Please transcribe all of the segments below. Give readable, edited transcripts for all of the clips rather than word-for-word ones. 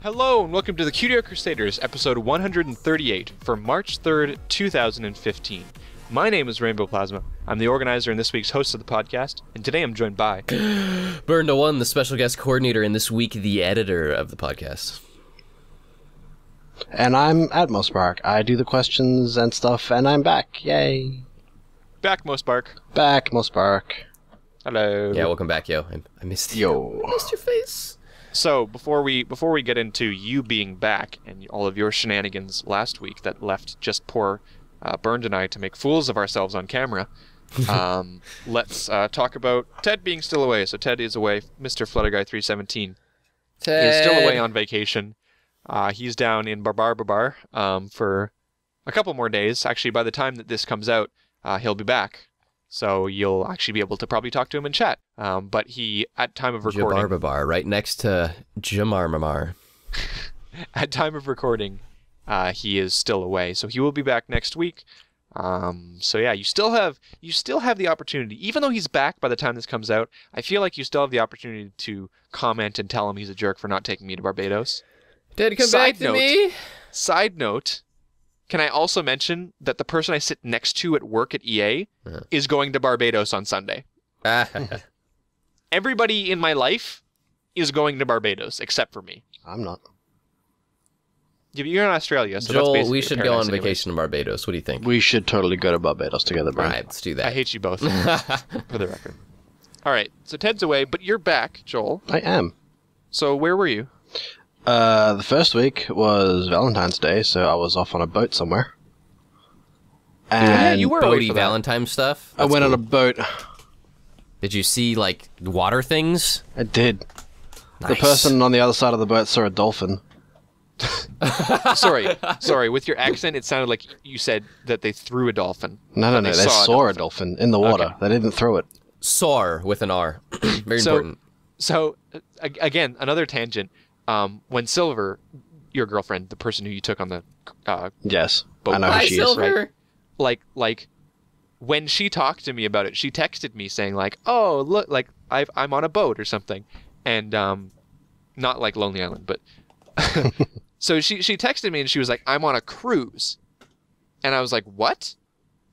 Hello and welcome to the Cutie Art Crusaders, episode 138 for March 3rd, 2015. My name is Rainbow Plasma. I'm the organizer and this week's host of the podcast, and today I'm joined by... Burn to One, the special guest coordinator, and this week the editor of the podcast. And I'm at Mospark. I do the questions and stuff, and I'm back. Yay. Back, Mospark. Back, Mospark. Hello. Yeah, welcome back, yo. I missed you. Yo. I missed your face. So, before we get into you being back and all of your shenanigans last week that left just poor Burned and I to make fools of ourselves on camera, let's talk about Ted being still away. So Ted is away. Mr. Flutterguy 317 is still away on vacation. He's down in Babar for a couple more days. Actually, by the time that this comes out, he'll be back. So you'll actually be able to probably talk to him and chat. But he, at time of recording... Jabarbabar, right next to Jamarmamar. At time of recording, he is still away. So he will be back next week. So yeah, you still have the opportunity. Even though he's back by the time this comes out, I feel like you still have the opportunity to comment and tell him he's a jerk for not taking me to Barbados. Did come back to me? Side note, can I also mention that the person I sit next to at work at EA is going to Barbados on Sunday? Everybody in my life is going to Barbados, except for me. I'm not. You're in Australia, so Joel, that's basically we should go on vacation to Barbados. What do you think? We should totally go to Barbados together, bro. All right, let's do that. I hate you both, for the record. All right, so Ted's away, but you're back, Joel. I am. So where were you? The first week was Valentine's Day, so I was off on a boat somewhere. And Yeah, you were away Boaty for that. Valentine stuff? I went on a boat. Did you see, like, water things? I did. Nice. The person on the other side of the boat saw a dolphin. Sorry. With your accent, it sounded like you said that they threw a dolphin. No. They saw a dolphin in the water. Okay. They didn't throw it. Soar with an R. Very important. So, again, another tangent. When Silver, your girlfriend, the person who you took on the Yes, boat, I know who Hi, she is. Silver. Right? Like, when she talked to me about it, she texted me saying like, "Oh, look, like I'm on a boat or something," and not like Lonely Island, but so she texted me and she was like, "I'm on a cruise," and I was like, "What?"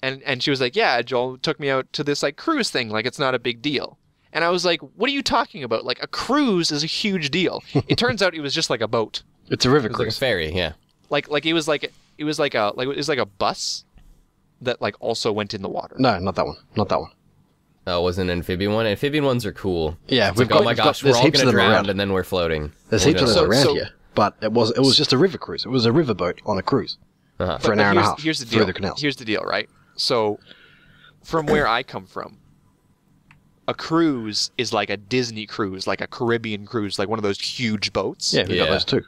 And she was like, "Yeah, Joel took me out to this like cruise thing, like it's not a big deal." And I was like, "What are you talking about? Like a cruise is a huge deal." It turns out it was just like a boat. It's a river It was like a cruise. ferry, yeah. Like it was like a bus that like also went in the water. No, not that one. Not that one. Oh, it was an amphibian one? Amphibian ones are cool. Yeah, It's like, oh my gosh, we're there's all heaps going of to them drown around. and then we're floating. There's heaps of them around So- here, but it was just a river cruise. It was a river boat on a cruise for an hour and a half Here's the through deal. the canals. Here's the deal, right? So, from where I come from, a cruise is like a Disney cruise, like a Caribbean cruise, like one of those huge boats. Yeah, we got Yeah. those too.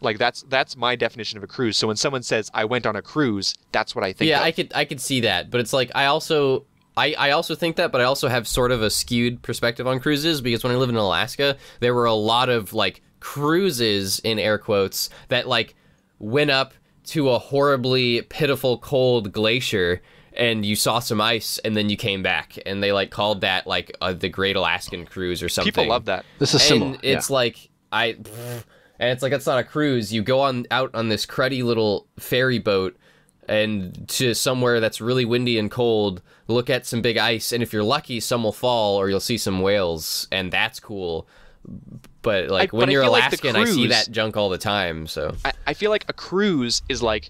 Like that's my definition of a cruise. So when someone says I went on a cruise, that's what I think. Yeah, of. I could see that, but it's like I also think that, but I also have sort of a skewed perspective on cruises because when I lived in Alaska, there were a lot of like cruises in air quotes that like went up to a horribly pitiful cold glacier and you saw some ice and then you came back and they like called that like the Great Alaskan Cruise or something. People love that. This is similar. And it's like and it's like it's not a cruise. You go out on this cruddy little ferry boat and to somewhere that's really windy and cold, look at some big ice, and if you're lucky, some will fall or you'll see some whales, and that's cool. But like when you're feel like the Alaskan, I see cruise- that junk all the time. So I feel like a cruise is like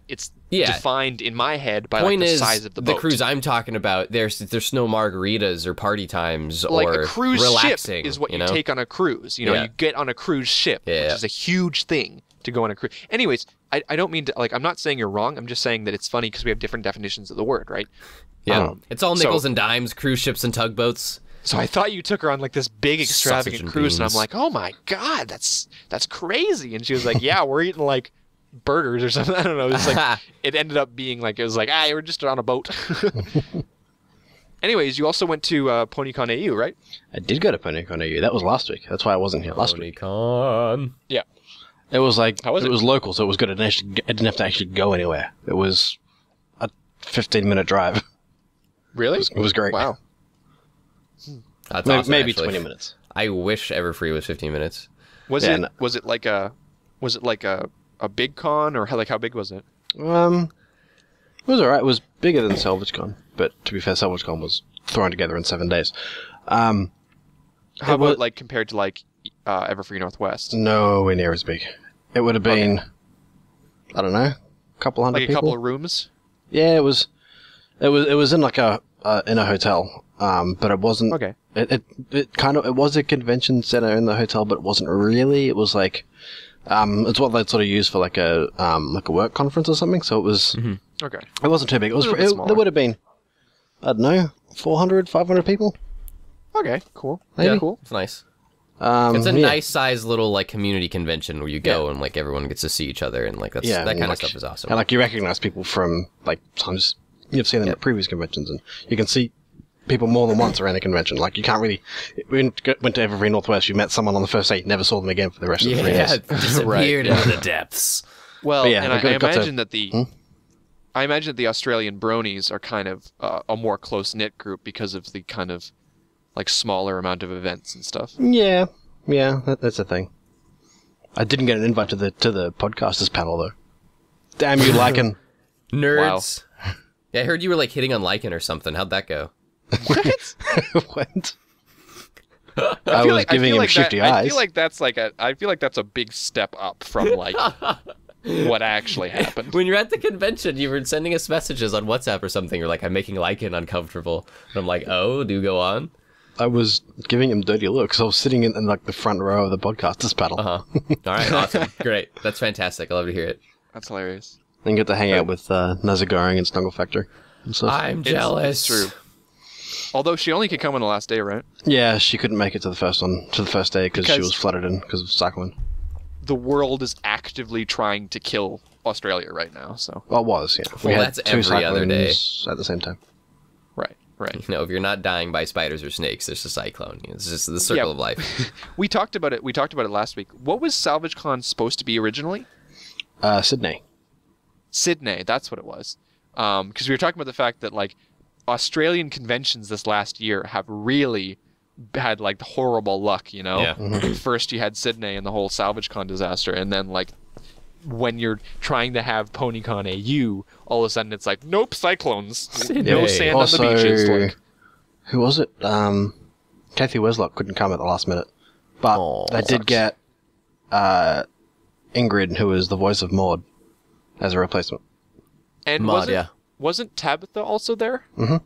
it's defined in my head by like point the is, size of the boat. cruise I'm talking about, there's no margaritas or party times Like or a cruise relaxing. ship is what you know? take on a cruise. You know, Yeah. you get on a cruise ship, Yeah. which is a huge thing to go on a cruise. Anyways, I don't mean to, like, I'm not saying you're wrong. I'm just saying that it's funny because we have different definitions of the word, right? Yeah, it's all so- nickels and dimes, cruise ships and tugboats. So I thought you took her on like this big extravagant Sausage and cruise, and I'm beans. like, oh my god, that's crazy. And she was like, yeah, we're eating like burgers or something. I don't know. It was like it ended up being like it was like we're just on a boat. Anyways, you also went to PonyCon AU, right? I did go to PonyCon AU. That was last week. That's why I wasn't here last week. Con. Yeah. It was like How was it? was local, so it was good. I didn't have to actually go anywhere. It was a 15-minute drive. Really? It was great. Wow. That's Maybe, awesome, maybe actually. 20 minutes. I wish Everfree was 15 minutes. Was Yeah, it like a big con, or how big was it? It was alright. It was bigger than SalvageCon, but to be fair, SalvageCon was thrown together in 7 days. How about like compared to like Everfree Northwest? Nowhere near as big. It would have been, I don't know, a couple hundred Like a people. couple of rooms? Yeah, it was in like in a hotel, but it wasn't. Okay. It was a convention center in the hotel, but it wasn't really. It was like, it's what they'd sort of use for like a work conference or something. So it was. Okay. It wasn't too big. It was. A little bit smaller. There would have been, I don't know, 400, 500 people. Okay, cool. Maybe. Yeah, Cool. it's nice. Yeah. It's a nice size little like community convention where you go and like everyone gets to see each other and like that kind of stuff is awesome. And like you recognize people from like times you've seen them at previous conventions, and you can see people more than once around the convention. Like you can't really. We went to Everfree Northwest. You met someone on the first day, never saw them again for the rest of the 3 days. Disappeared into the depths. Well, But yeah, and I I got to- imagine that I imagine that the Australian bronies are kind of a more close knit group because of the kind of like smaller amount of events and stuff. Yeah, that's a thing. I didn't get an invite to the podcasters panel though. Damn you, Lycan. Nerds. Yeah, I heard you were like hitting on Lycan or something. How'd that go? What? I was giving him shifty eyes. I feel like that's a big step up from like what actually happened. When you're at the convention, you were sending us messages on WhatsApp or something. You're like, I'm making Lycan uncomfortable. And I'm like, oh, do go on? I was giving him dirty looks. I was sitting in like the front row of the podcasters panel. All right, awesome. Great. That's fantastic. I love to hear it. That's hilarious. And get to hang out with Nazagoring and Snuggle Factor and stuff. I'm jealous. It's true. Although she only could come on the last day, right? Yeah, she couldn't make it to the first day because she was flooded in because of cyclone. The world is actively trying to kill Australia right now, so. Well, it was, yeah. Well, that's every other day. At the same time. Right. You know, if you're not dying by spiders or snakes, there's a cyclone. It's just the circle of life. We talked about it last week. What was SalvageCon supposed to be originally? Sydney. Sydney, that's what it was. Because we were talking about the fact that like Australian conventions this last year have really had like horrible luck, you know? Yeah. First you had Sydney and the whole SalvageCon disaster, and then like when you're trying to have PonyCon AU, all of a sudden it's like, nope, cyclones. No sand Also, on the beaches. Like, who was it? Kathy Weslock couldn't come at the last minute. But they did get Ingrid, who is the voice of Maud, as a replacement. and Maud, wasn't Tabitha also there? Mhm.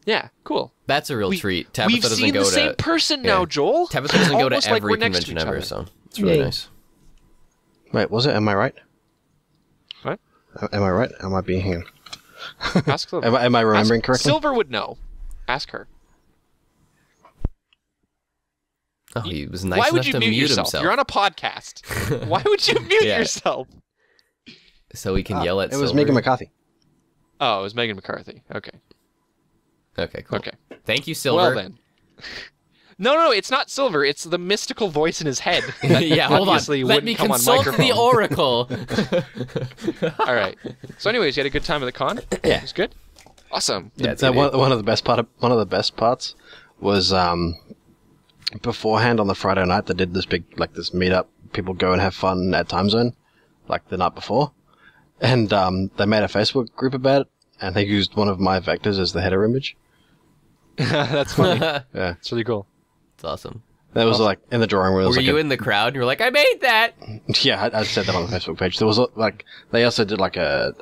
Yeah, cool. That's a real treat. Tabitha We've doesn't seen go the to same person now, yeah. Joel. Tabitha doesn't go to Almost like every we're next to convention each ever, other. so it's really Yay. nice. Wait, was it? Am I right? What? Am I right? Am I being here? Ask Silver. Am I remembering correctly? Silver would know. Ask her. Oh, he was nice Why enough would you to mute mute yourself? himself. You're on a podcast. Why would you mute Yeah. yourself? So he can yell at It was Silver. Megan McCarthy. Oh, it was Megan McCarthy. Okay. Okay, cool. Okay. Thank you, Silver. Well then. No, it's not Silver. It's the mystical voice in his head. That Yeah, hold on. obviously Let wouldn't me come on consult microphone. the oracle. All right. So, anyways, you had a good time at the con. Yeah. It was good. Awesome. Yeah, it's One good. of the best parts was beforehand on the Friday night they did this big this meetup. People go and have fun at Time Zone, like the night before, and they made a Facebook group about it, and they used one of my vectors as the header image. That's funny. Yeah, It's really cool. It's awesome. that was like in the drawing room. It was Were like you in the crowd? And you were like, I made that. Yeah, I said that on the Facebook page. There was they also did like a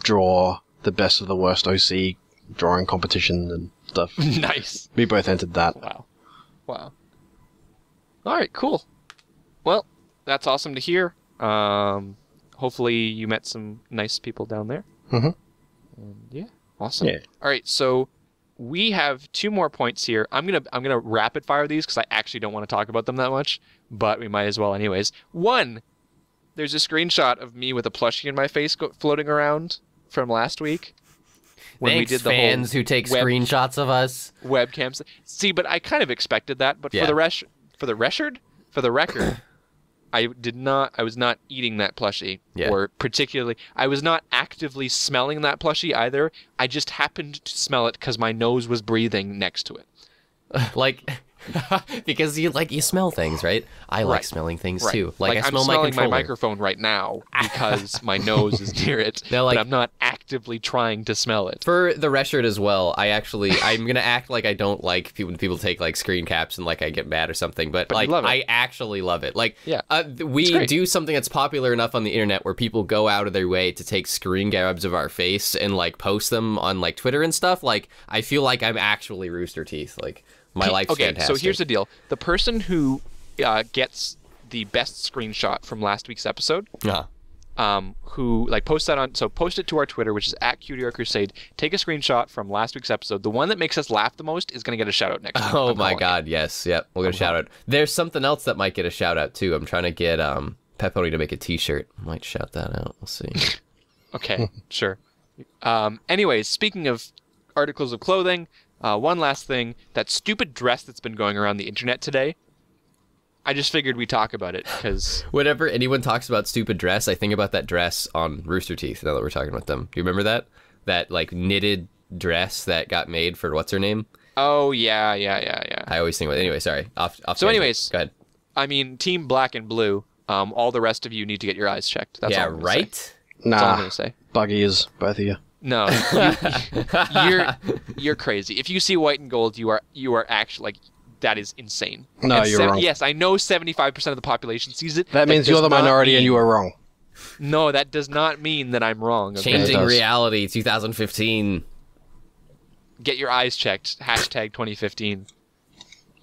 draw the best of the worst OC drawing competition and stuff. Nice. We both entered that. Wow. All right, cool. Well, that's awesome to hear. Hopefully you met some nice people down there. Mhm. And yeah, awesome. Yeah. All right, so we have 2 more points here. I'm gonna rapid fire these because I actually don't want to talk about them that much, but we might as well anyways. 1, there's a screenshot of me with a plushie in my face floating around from last week when Thanks, we did the fans whole who take web- screenshots of us. webcams. See, but I kind of expected that. But Yeah. for the record, I was not eating that plushie, Yeah. or particularly, I was not actively smelling that plushie either. I just happened to smell it because my nose was breathing next to it. Like, Because you smell things, right? I like Right. smelling things Right. too. Like I I'm smell my smelling controller. my microphone right now because my nose is near it, No, like- but I'm not actively trying to smell it. For the record as well, I'm gonna act like I don't like when people take like screen caps and like I get mad or something, but you like love it. I actually love it. Like, Yeah. We great. do something that's popular enough on the internet where people go out of their way to take screen grabs of our face and like post them on like Twitter and stuff. Like, I feel like I'm actually Rooster Teeth. Like, my life's Okay, fantastic. so here's the deal: the person who gets the best screenshot from last week's episode, who like post that on, so post it to our Twitter, which is at Cutie Art Crusade. Take a screenshot from last week's episode. The one that makes us laugh the most is going to get a shout out next week. Oh I'm my calling god, yes. Yep, we'll get a shout out. There's something else that might get a shout out too. I'm trying to get Peponi to make a t-shirt. I might shout that out. We'll see. it. Okay, sure. Anyways, speaking of articles of clothing, one last thing: that stupid dress that's been going around the internet today. I just figured we'd talk about it because Whenever anyone talks about stupid dress, I think about that dress on Rooster Teeth. Now that we're talking about them, do you remember that? That like knitted dress that got made for what's her name? oh yeah. I always think about. Anyway, sorry. Off. So tangent. anyways, go ahead. I mean, Team Black and Blue. All the rest of you need to get your eyes checked. That's Yeah, all I'm gonna say. right. That's all I'm Nah, gonna say. buggy is both of you. No, you're crazy. If you see white and gold, you are actually like that is insane. No, And you're wrong. Yes, I know 75% of the population sees it. That means you're does the not minority and mean- you are wrong. No, that does not mean that I'm wrong. Okay? Changing It does. reality, 2015. Get your eyes checked. Hashtag 2015.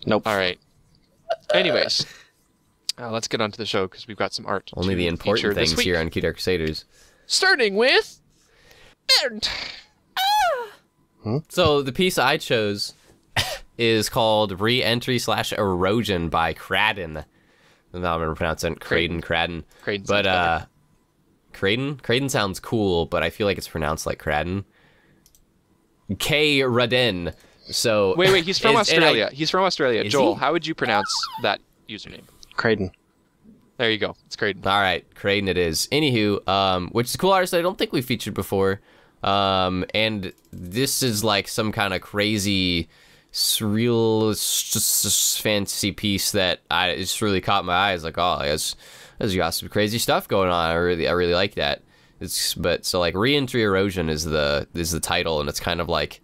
Nope. All right. Anyways, let's get on to the show because we've got some art. Only to the feature important this things week. here on Cutie Art Crusaders. Starting with Bernd. So the piece I chose is called Re-Entry/Erosion by Cradden. I'm not going to pronounce it. Cradden. Cradden But, sounds Cradden? Cradden sounds cool, but I feel like it's pronounced like Cradden. K. Radin. So Wait, he's from and I- Australia. He's from Australia. Is Joel, he? how would you pronounce that username? Creighton. There you go. It's Cradden. All right, Cradden it is. Anywho, which is a cool artist that I don't think we featured before. And this is like some kind of crazy, surreal, fantasy piece that I just really caught my eyes. Like, oh, it's got some crazy stuff going on. I really like that. So like Re-Entry Erosion is the title, and it's kind of like,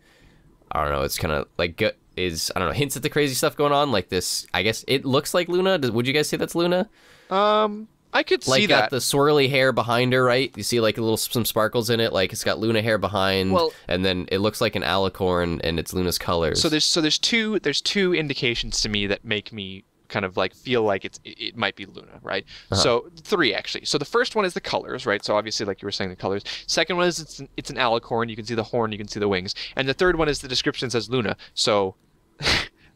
I don't know. It's kind of like I don't know, hints at the crazy stuff going on. Like this, I guess it looks like Luna. Would you guys say that's Luna? I could see Like got that. the swirly hair behind her, right? You see like some sparkles in it. Like it's got Luna hair behind, Well- and then it looks like an alicorn, and it's Luna's colors. So there's two indications to me that make me kind of like feel like it might be Luna, right? So three actually. So the first one is the colors, right? So obviously, like you were saying, the colors. Second one is it's an alicorn. You can see the horn, you can see the wings, and the third one is the description says Luna. So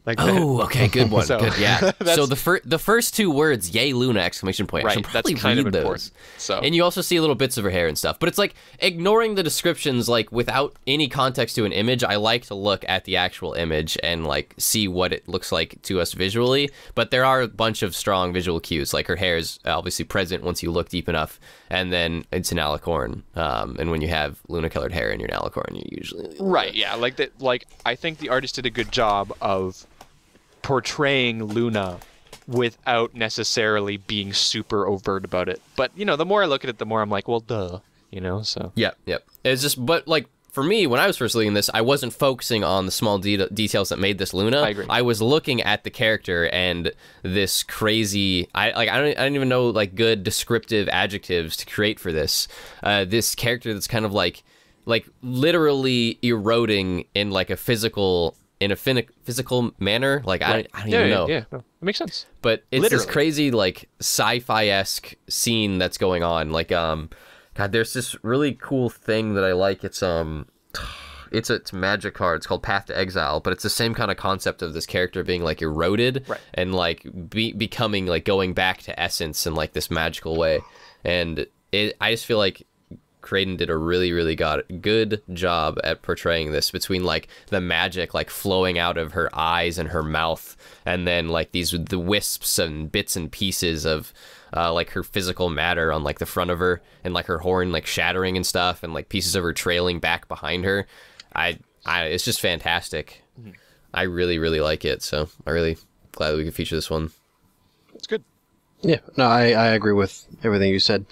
like Oh, okay, good one. So, Good, yeah. that's- So the first two words, "Yay, Luna!" exclamation point. I Right, should that's probably kind of read important. those. So And you also see little bits of her hair and stuff. But it's like ignoring the descriptions, like without any context to an image. I like to look at the actual image and like see what it looks like to us visually. But there are a bunch of strong visual cues. Like her hair is obviously present once you look deep enough, and then it's an alicorn. And when you have Luna-colored hair and you're an alicorn, you usually right, yeah, like that. Like I think the artist did a good job of portraying Luna without necessarily being super overt about it. But you know, the more I look at it, the more I'm like, well, duh, you know. So Yep. It's just, but like for me, when I was first reading this, I wasn't focusing on the small details that made this Luna. I agree. I was looking at the character and this crazy. I don't even know like good descriptive adjectives to create for this. This character that's kind of like literally eroding in like a physical manner. Like I don't even know. Yeah, no, it makes sense. But it's Literally. this crazy like sci-fi-esque scene that's going on. Like God, there's this really cool thing that I like. It's a magic card. It's called Path to Exile, but it's the same kind of concept of this character being like eroded Right. and like becoming like going back to essence in like this magical way. And I just feel like Creighton did a really good job at portraying this, between like the magic like flowing out of her eyes and her mouth, and then like the wisps and bits and pieces of like her physical matter on like the front of her, and like her horn like shattering and stuff, and like pieces of her trailing back behind her. It's just fantastic. I really like it, so I really glad that we could feature this one. It's good. Yeah, no, I agree with everything you said.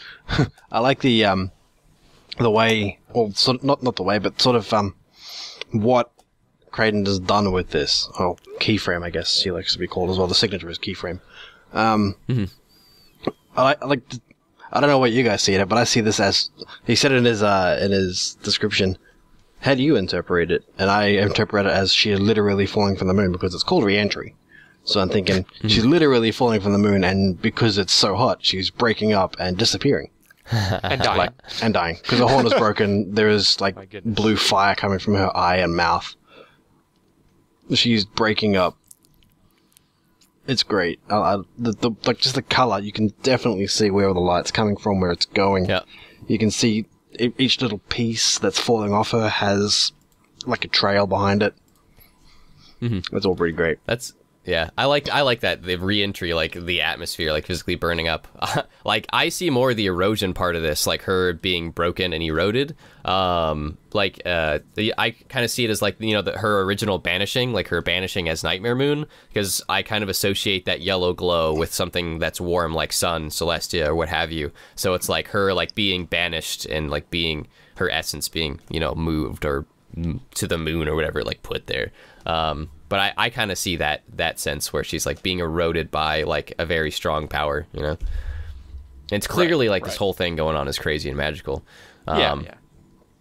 I like the way, or sort of, not the way, but sort of what Creighton has done with this, or keyframe, I guess he likes to be called as well. The signature is keyframe. I don't know what you guys see it, but I see this as, he said it in his description. How do you interpret it? And I interpret it as she is literally falling from the moon because it's called re-entry. So I'm thinking she's literally falling from the moon, and because it's so hot, she's breaking up and disappearing. And dying. And dying. Because the horn is broken, there is My goodness. blue fire coming from her eye and mouth. She's breaking up. It's great. Like just the color, you can definitely see where the light's coming from, where it's going. Yeah. You can see each little piece that's falling off her has like a trail behind it. It's all pretty great. Yeah, I like that, the re-entry, like the atmosphere, like physically burning up. Like I see more of the erosion part of this, like her being broken and eroded. I kind of see it as like, you know, her original banishing, like her banishing as Nightmare Moon, because I kind of associate that yellow glow with something that's warm like sun, Celestia, or what have you. So it's like her like being banished and like being her essence being, you know, moved or to the moon or whatever, like put there. But I kind of see that sense where she's like being eroded by like a very strong power, you know. And it's clearly this whole thing going on is crazy and magical. Yeah.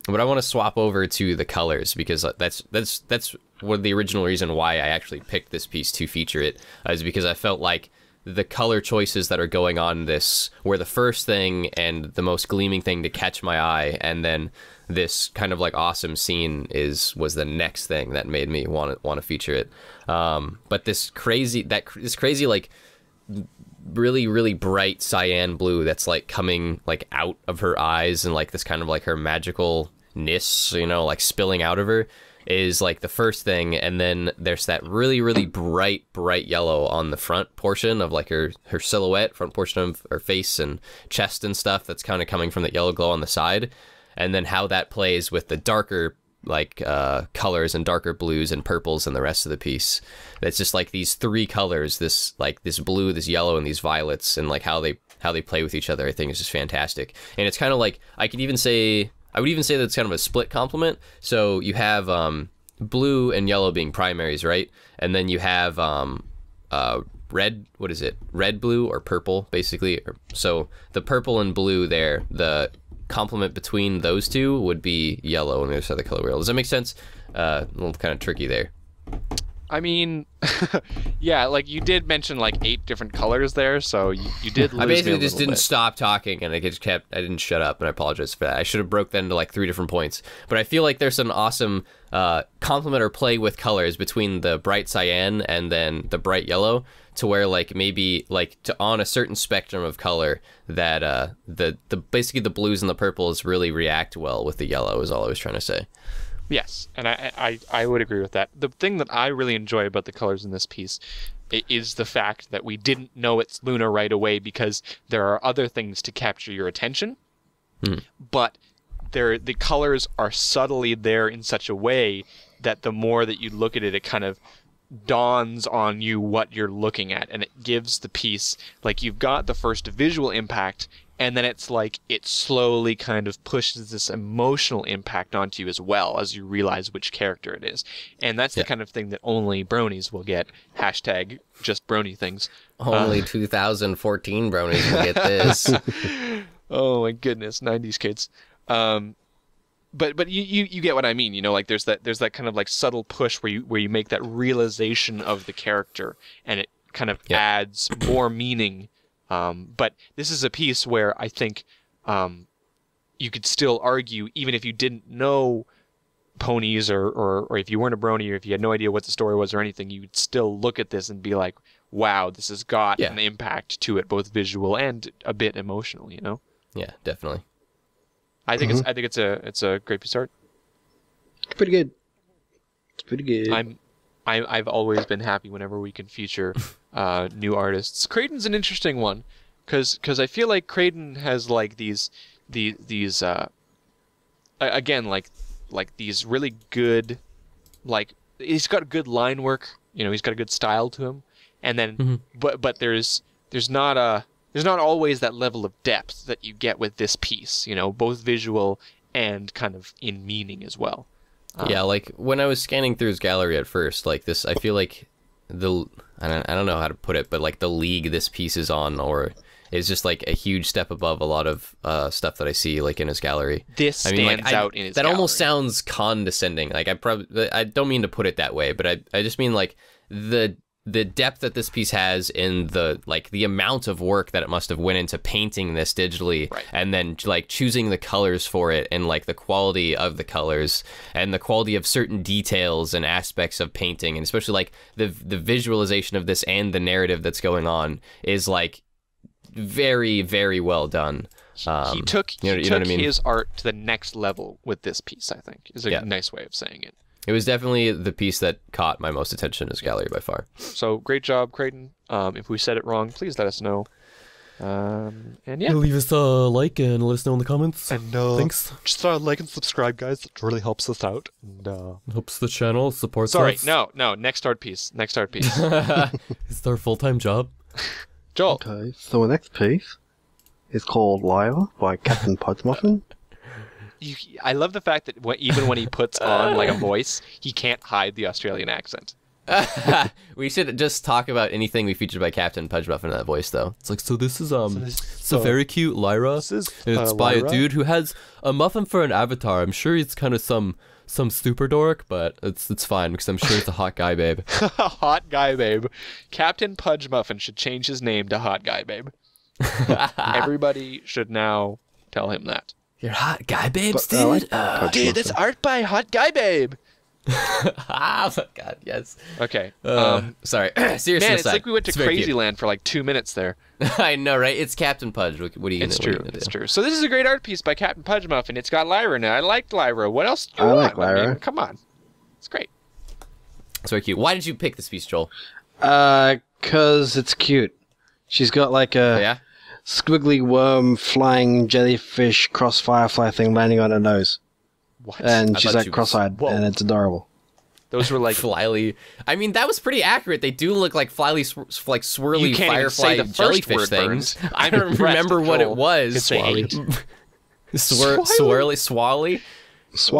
But I want to swap over to the colors, because that's what the original reason why I actually picked this piece to feature it, is because I felt like the color choices that are going on in this were the first thing and the most gleaming thing to catch my eye, and then this kind of like awesome scene was the next thing that made me want to feature it. But this crazy like really, really bright cyan blue that's like coming like out of her eyes, and like this kind of like her magicalness, you know, like spilling out of her, is like the first thing. And then there's that really, really bright yellow on the front portion of like her silhouette, front portion of her face and chest and stuff, that's kind of coming from the yellow glow on the side. And then how that plays with the darker like colors and darker blues and purples and the rest of the piece. That's just like these three colors, this blue, this yellow, and these violets, and like how they play with each other, I think is just fantastic. And it's kind of like, I would even say that it's kind of a split complement. So you have blue and yellow being primaries, right? And then you have red, what is it? Red, blue, or purple, basically. So the purple and blue there, the complement between those two would be yellow on the other side of the color wheel. Does that make sense? A little kind of tricky there. I mean, yeah, like you did mention like 8 different colors there, so you did lose I basically me a just little didn't bit. stop talking, and I didn't shut up, and I apologize for that. I should have broke that into like 3 different points. But I feel like there's an awesome complement or play with colors between the bright cyan and then the bright yellow, to where like maybe like on a certain spectrum of color that the basically the blues and the purples really react well with the yellow, is all I was trying to say. Yes, and I would agree with that. The thing that I really enjoy about the colors in this piece is the fact that we didn't know it's Luna right away, because there are other things to capture your attention, but the colors are subtly there in such a way that the more that you look at it, it kind of dawns on you what you're looking at, and it gives the piece, like, you've got the first visual impact, and then it's like it slowly kind of pushes this emotional impact onto you as well, as you realize which character it is. And that's the kind of thing that only bronies will get. Hashtag just brony things. Only 2014 bronies will get this. Oh my goodness, 90s kids. But you get what I mean, you know, like there's that kind of like subtle push where you make that realization of the character, and it kind of adds more meaning. But this is a piece where I think you could still argue, even if you didn't know ponies, or if you weren't a brony, or if you had no idea what the story was or anything, you would still look at this and be like, wow, this has got an impact to it, both visual and a bit emotional, you know? Yeah, definitely. I think it's a great piece of art. It's pretty good. It's pretty good. I've always been happy whenever we can feature new artists. Creighton's an interesting one, because I feel like Creighton has like these again like these really good, like, he's got good line work, you know, he's got a good style to him, and then but there's not always that level of depth that you get with this piece, you know, both visual and kind of in meaning as well. Yeah, like when I was scanning through his gallery at first, like this, I feel like I don't know how to put it, but like the league this piece is on, or is just like a huge step above a lot of stuff that I see like in his gallery. This stands out in his that gallery. almost sounds condescending. Like I don't mean to put it that way, but I just mean like the depth that this piece has in the amount of work that it must have went into painting this digitally, right. And then like choosing the colors for it, and like the quality of the colors and the quality of certain details and aspects of painting, and especially like the visualization of this and the narrative that's going on is like very, very well done. He took his art to the next level with this piece, I think, is a nice way of saying it. It was definitely the piece that caught my most attention in his gallery by far. So great job, Creighton. If we said it wrong, please let us know. And yeah, leave us a like and let us know in the comments. And thanks. Just like and subscribe, guys. It really helps us out. And helps the channel, supports sorry, us. no. Next art piece. It's our full-time job. Joel. Okay, so the next piece is called Lyra by Captain Pudgemuffin. I love the fact that even when he puts on like a voice, he can't hide the Australian accent. We should just talk about anything we featured by Captain Pudgemuffin in that voice, though. It's like, so this is it's a very cute Lyra. It's by Lyra? a dude who has a muffin for an avatar. I'm sure he's kind of some super dork, but it's fine because I'm sure it's a hot guy babe. Hot guy babe. Captain Pudgemuffin should change his name to Hot Guy Babe. Everybody should now tell him that. You're hot guy babes, dude. Dude, that's art by Hot Guy Babe. Oh my god, yes. Okay. Sorry. Seriously, man, it's like we went to Crazy Land for like 2 minutes there. I know, right? It's Captain Pudge. What are you gonna do? It's true. So this is a great art piece by Captain Pudgemuffin. It's got Lyra now. I liked Lyra. What else do you want? like Lyra. I mean, come on. It's great. It's very cute. Why did you pick this piece, Joel? 'Cause it's cute. She's got like a squiggly worm flying jellyfish cross firefly thing landing on her nose. What? And she's like cross-eyed, and it's adorable. Those were like flyly. I mean, that was pretty accurate. They do look like like swirly you can't firefly even say the first jellyfish word, things. Burns. I don't remember what it was. Swally. Swirly. Swally.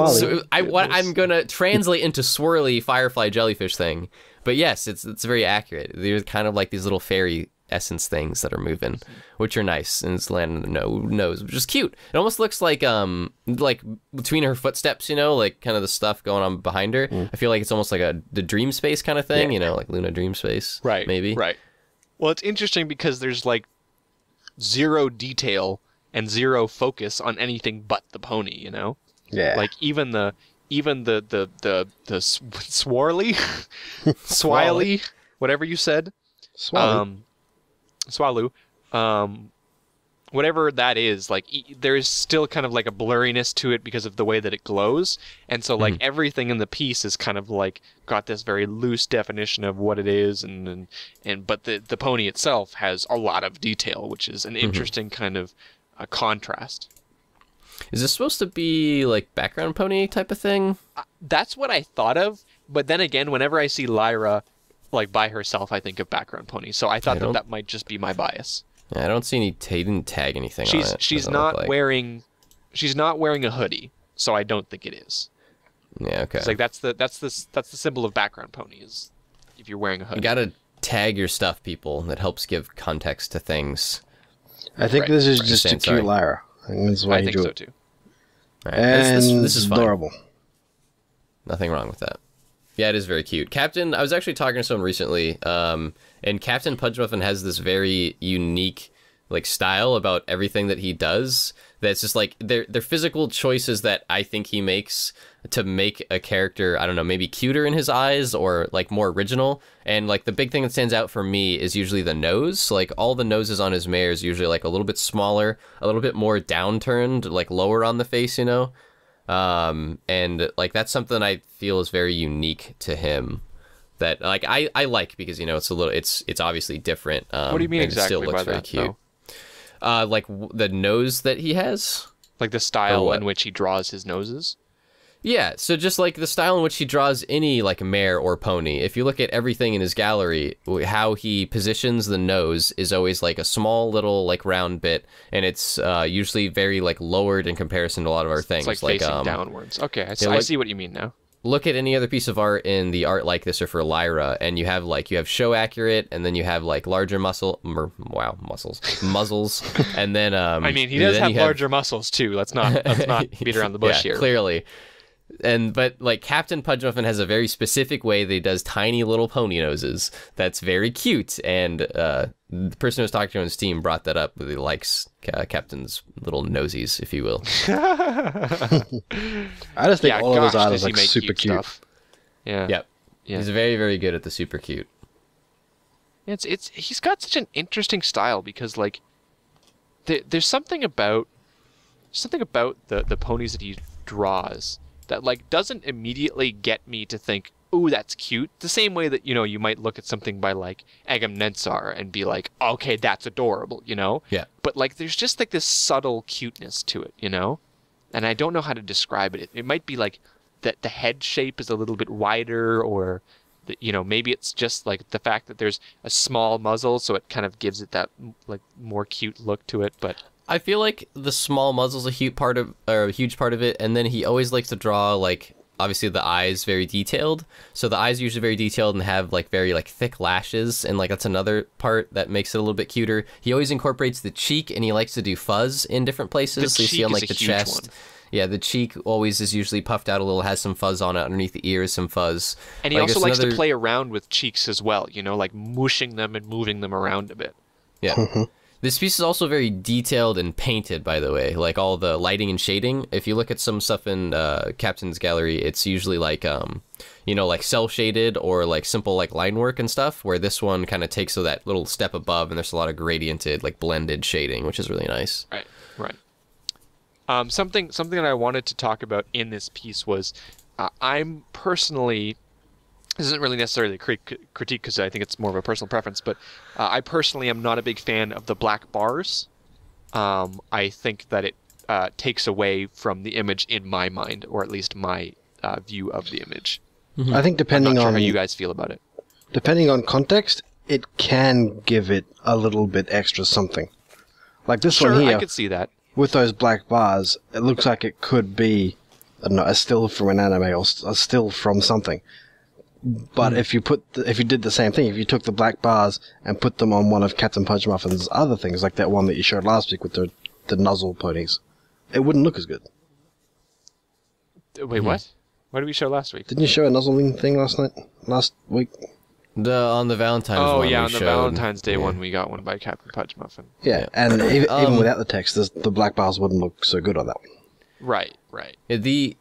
So I'm gonna translate into swirly firefly jellyfish thing. But yes, it's very accurate. They're kind of like these little fairy essence things that are moving, which are nice, and it's landing on the nose, which is cute. It almost looks like between her footsteps, you know, like kind of the stuff going on behind her. I feel like it's almost like the dream space kind of thing, you know, like Luna dream space, right? Maybe, right. Well, it's interesting because there's like zero detail and zero focus on anything but the pony, you know. Yeah. Like even the swirly, swily, whatever you said. Swallow, whatever that is, like there's still kind of like a blurriness to it because of the way that it glows, and so like everything in the piece is kind of like got this very loose definition of what it is, and but the pony itself has a lot of detail, which is an interesting kind of contrast. Is this supposed to be like background pony type of thing? That's what I thought of, but then again, whenever I see Lyra like by herself, I think of background pony. So I thought that might just be my bias. Yeah, I don't see any. He didn't tag anything on it. She's not wearing a hoodie, so I don't think it is. Yeah, okay. It's like that's the symbol of background pony is if you're wearing a hoodie. You gotta tag your stuff, people. That helps give context to things. I think this is just a cute Lyra. I think that's why I think so too. All right. And this is fine. adorable. Nothing wrong with that. Yeah, it is very cute. Captain, I was actually talking to someone recently, and Captain Pudgemuffin has this very unique like style about everything that he does. That's just like they're physical choices that I think he makes to make a character, I don't know, maybe cuter in his eyes or like more original. And like the big thing that stands out for me is usually the nose. Like all the noses on his mare is usually like a little bit smaller, a little bit more downturned, like lower on the face, you know. And like that's something I feel is very unique to him. That like I like because you know it's obviously different. What do you mean exactly it still looks by very that? Cute. Like the nose that he has, like the style in which he draws his noses. Yeah, so just like the style in which he draws any like mare or pony, if you look at everything in his gallery, how he positions the nose is always like a small little like round bit, and it's usually very like lowered in comparison to a lot of our things. It's like facing downwards. Okay, I see what you mean now. Look at any other piece of art in the art like this or for Lyra, and you have show accurate, and then you have like larger muzzles, and then I mean, he does have larger muscles too. Let's not beat around the bush here. Clearly. But like Captain Pudgemuffin has a very specific way that he does tiny little pony noses that's very cute, and the person who was talking to on Steam brought that up. He likes Captain's little nosies, if you will. I just think all of his art is like super cute. Stuff. Yeah. Yep. Yeah. He's very, very good at the super cute. He's got such an interesting style because like there's something about the ponies that he draws that like doesn't immediately get me to think, "Ooh, that's cute." The same way that, you might look at something by like Agamemnon and be like, "Okay, that's adorable," Yeah. But like there's just like this subtle cuteness to it, And I don't know how to describe it. It might be like that the head shape is a little bit wider, or maybe it's just like the fact that there's a small muzzle, so it kind of gives it that like more cute look to it, but I feel like the small muzzle's a huge part of it, and then he always likes to draw like obviously the eyes very detailed. So the eyes are usually very detailed and have like very like thick lashes, and like that's another part that makes it a little bit cuter. He always incorporates the cheek, and he likes to do fuzz in different places. So you see on like the chest. One. Yeah, the cheek always is usually puffed out a little, has some fuzz on it, underneath the ears, some fuzz. And he also likes to play around with cheeks as well, like mushing them and moving them around a bit. Yeah. This piece is also very detailed and painted, by the way, like all the lighting and shading. If you look at some stuff in Captain's gallery, it's usually like, like cel-shaded or like simple like line work and stuff, where this one kind of takes that little step above, and there's a lot of gradiented, like blended shading, which is really nice. Right. Something that I wanted to talk about in this piece was I'm personally... This isn't really necessarily a critique because I think it's more of a personal preference, but I personally am not a big fan of the black bars. I think that it takes away from the image in my mind, or at least my view of the image. Mm-hmm. I think depending I'm not sure on how you guys feel about it. Depending on context, it can give it a little bit extra something. Like this one here, I could see that. With those black bars, it looks like it could be, I don't know, a still from an anime or a still from something. But if you did the same thing, if you took the black bars and put them on one of Captain Pudgemuffin's other things, like that one that you showed last week with the nuzzle ponies, it wouldn't look as good. Wait, what? What did we show last week? Didn't you show a nuzzling thing last week? On the Valentine's one. Oh, yeah, on the Valentine's Day one, we got one by Captain Pudgemuffin. Yeah, and even without the text, the black bars wouldn't look so good on that one. Right. The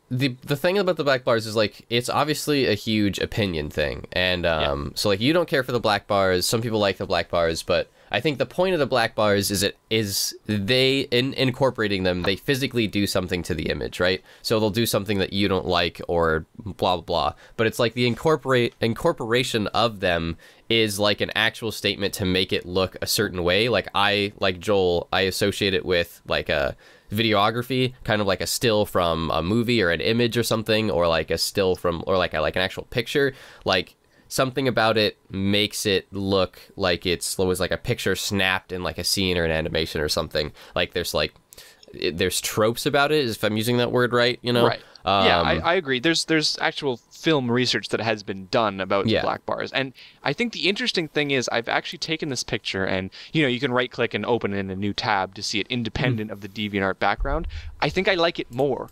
thing about the black bars is like it's obviously a huge opinion thing, and so like you don't care for the black bars. Some people like the black bars, but I think the point of the black bars is they in incorporating them, they physically do something to the image, right? So they'll do something that you don't like or blah blah blah. But it's like the incorporation of them is like an actual statement to make it look a certain way. Like Joel, I associate it with like a videography, kind of like a still from a movie or an image or something, or like a still from, or like an actual picture. Like something about it makes it look like it's always like a picture snapped in like a scene or an animation or something. Like there's tropes about it, if I'm using that word right, Right. Yeah, I agree. There's actual film research that has been done about the black bars. And I think the interesting thing is I've actually taken this picture and, you can right click and open it in a new tab to see it independent of the DeviantArt background. I think I like it more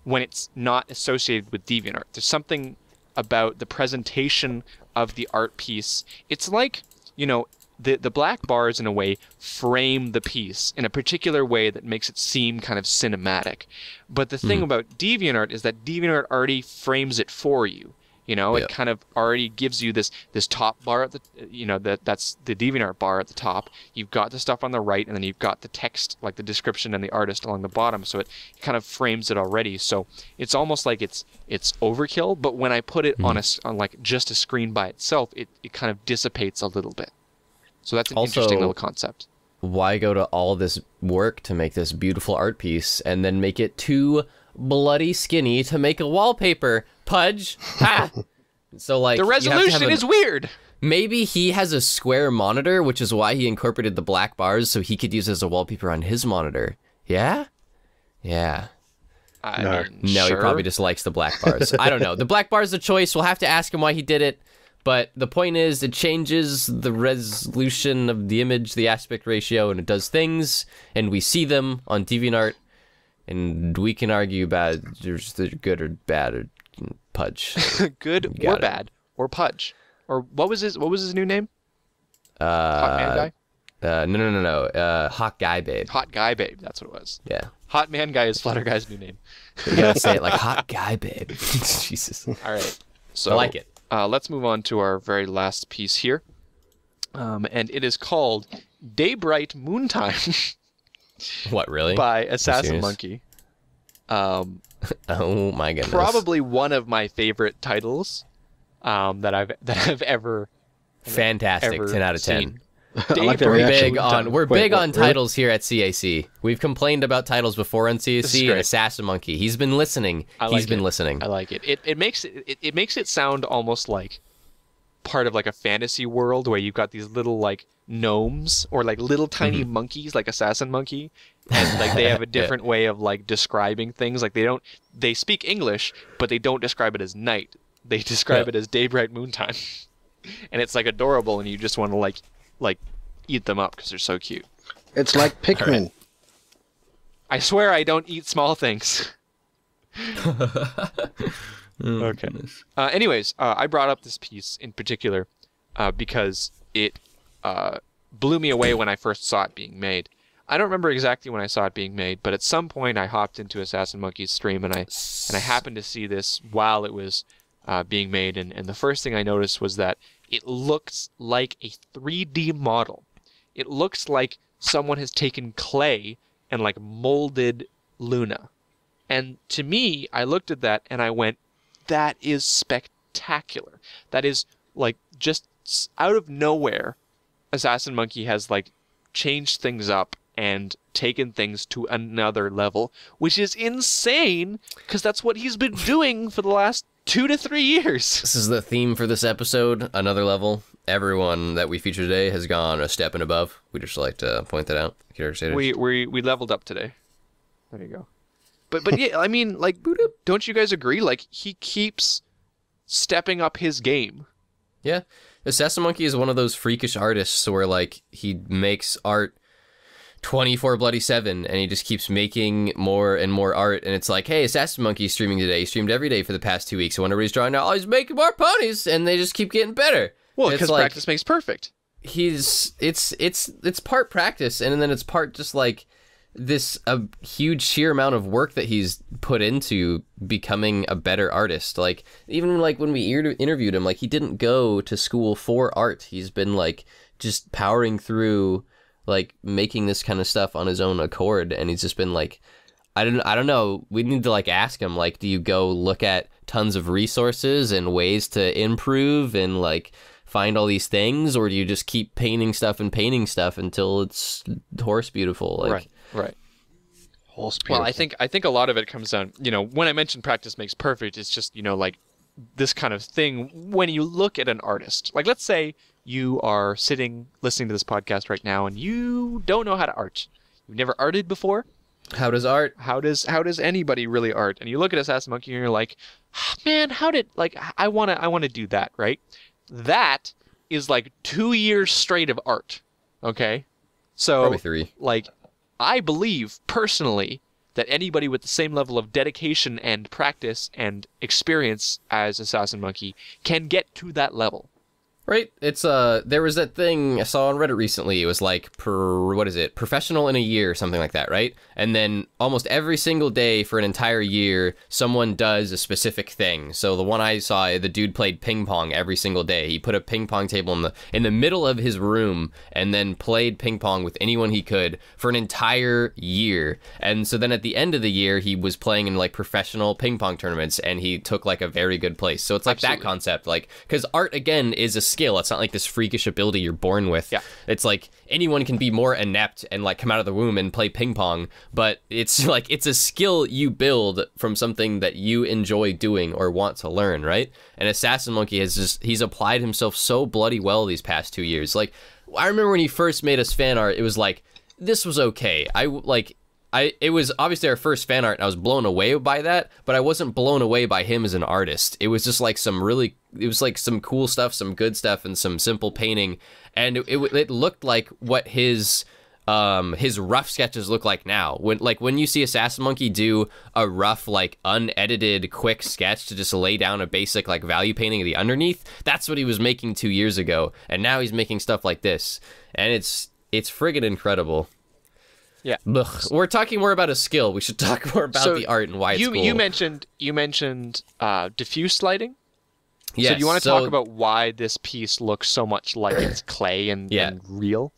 when it's not associated with DeviantArt. There's something about the presentation of the art piece. It's like, the black bars, in a way, frame the piece in a particular way that makes it seem kind of cinematic. But the thing about DeviantArt is that DeviantArt already frames it for you. It kind of already gives you this top bar at the, that's the DeviantArt bar at the top. You've got the stuff on the right, and then you've got the text, like the description and the artist along the bottom. So it kind of frames it already. So it's almost like it's overkill. But when I put it on like just a screen by itself, it kind of dissipates a little bit. So that's an interesting little concept. Why go to all this work to make this beautiful art piece and then make it too bloody skinny to make a wallpaper. Pudge. Ha! So like The you have to resolution have is weird. Maybe he has a square monitor, which is why he incorporated the black bars so he could use it as a wallpaper on his monitor. Yeah? Yeah. I mean, No, sure. he probably just likes the black bars. I don't know. The black bar's a choice. We'll have to ask him why he did it. But the point is, it changes the resolution of the image, the aspect ratio, and it does things, and we see them on DeviantArt, and we can argue about if they're good or bad or Pudge. Good You or got it. bad or Pudge or what was his new name? Hot man guy. No. Hot guy babe. Hot guy babe. That's what it was. Yeah. Hot man guy is Flutter Guy's new name. You gotta say it like hot guy babe. Jesus. All right. So I like it. Let's move on to our very last piece here, and it is called Daybrite Moontime What, really? by Assassin serious? Monkey. Oh my goodness. Probably one of my favorite titles that I've ever Fantastic. ever 10 out of 10. seen. I like that We're reaction. big on Wait, titles here at CAC. We've complained about titles before on This is CAC, and great. Assassin Monkey. He's been listening. He's been listening. I like it. It makes it sound almost like part of like a fantasy world where you've got these little like gnomes or like little tiny monkeys like Assassin Monkey, and like they have a different way of like describing things. Like they speak English, but they don't describe it as night. They describe it as Daybrite Moontime, and it's like adorable, and you just want to like eat them up because they're so cute. It's like Pikmin. I swear I don't eat small things. Okay. Anyways, I brought up this piece in particular because it blew me away when I first saw it being made. I don't remember exactly when I saw it being made, but at some point I hopped into Assassin Monkey's stream and I happened to see this while it was being made, and the first thing I noticed was that it looks like a 3D model. It looks like someone has taken clay and like molded Luna. And to me, I looked at that and I went, that is spectacular. That is like just out of nowhere, Assassin Monkey has like changed things up and taken things to another level, which is insane because that's what he's been doing for the last 2 to 3 years. This is the theme for this episode, another level. Everyone that we feature today has gone a step and above. We just like to point that out. Cutie Art Crusaders. We leveled up today. There you go. But yeah, I mean, like, don't you guys agree? Like, he keeps stepping up his game. Yeah. Assassin Monkey is one of those freakish artists where, like, he makes art 24/7, and he just keeps making more and more art, and it's like, hey, Assassin Monkey's streaming today. He streamed every day for the past 2 weeks. I wonder what he's drawing now. Oh, he's making more ponies, and they just keep getting better. Well, It's because like, practice makes perfect. it's part practice, and then it's part just like this huge sheer amount of work that he's put into becoming a better artist. Like, even like when we interviewed him, like, he didn't go to school for art. He's been like just powering through, like, making this kind of stuff on his own accord, and he's just been like, I don't know, we need to like ask him, like, do you go look at tons of resources and ways to improve and like find all these things, or do you just keep painting stuff until it's horse beautiful? Like, Right. Horse Well, beautiful. I think a lot of it comes down, when I mention practice makes perfect, it's just, like this kind of thing when you look at an artist. Like, let's say you are sitting listening to this podcast right now and you don't know how to art. You've never arted before. how does art? How does anybody really art? And you look at Assassin Monkey and you're like, man, I want to do that, right? That is like 2 years straight of art. Okay? So Probably 3. like, I believe personally that anybody with the same level of dedication and practice and experience as Assassin Monkey can get to that level. Right? It's there was that thing I saw on Reddit recently. It was like professional in a year, something like that, right? And then almost every single day for an entire year, someone does a specific thing. So the one I saw, the dude played ping pong every single day. He put a ping pong table in the middle of his room and then played ping pong with anyone he could for an entire year. And so then at the end of the year, he was playing in like professional ping pong tournaments, and he took like a very good place. So it's like Absolutely. that concept, like, because art again is a skill. skill. It's not like this freakish ability you're born with. Yeah. It's like anyone can be more inept and like come out of the womb and play ping pong, but it's like it's a skill you build from something that you enjoy doing or want to learn, right? And Assassin Monkey he's applied himself so bloody well these past 2 years. Like, I remember when he first made us fan art, it was like, this was okay. It was obviously our first fan art, and I was blown away by that, but I wasn't blown away by him as an artist. It was just like it was like some cool stuff, some good stuff, and some simple painting, and it looked like what his rough sketches look like now. When you see Assassin Monkey do a rough, like, unedited, quick sketch to just lay down a basic, like, value painting of the underneath, that's what he was making 2 years ago, and now he's making stuff like this, and it's friggin' incredible. Yeah. Ugh. We're talking more about a skill. We should talk more about the art and why it's cool. You mentioned diffuse lighting. Yes, so do you want to talk about why this piece looks so much like it's clay and real?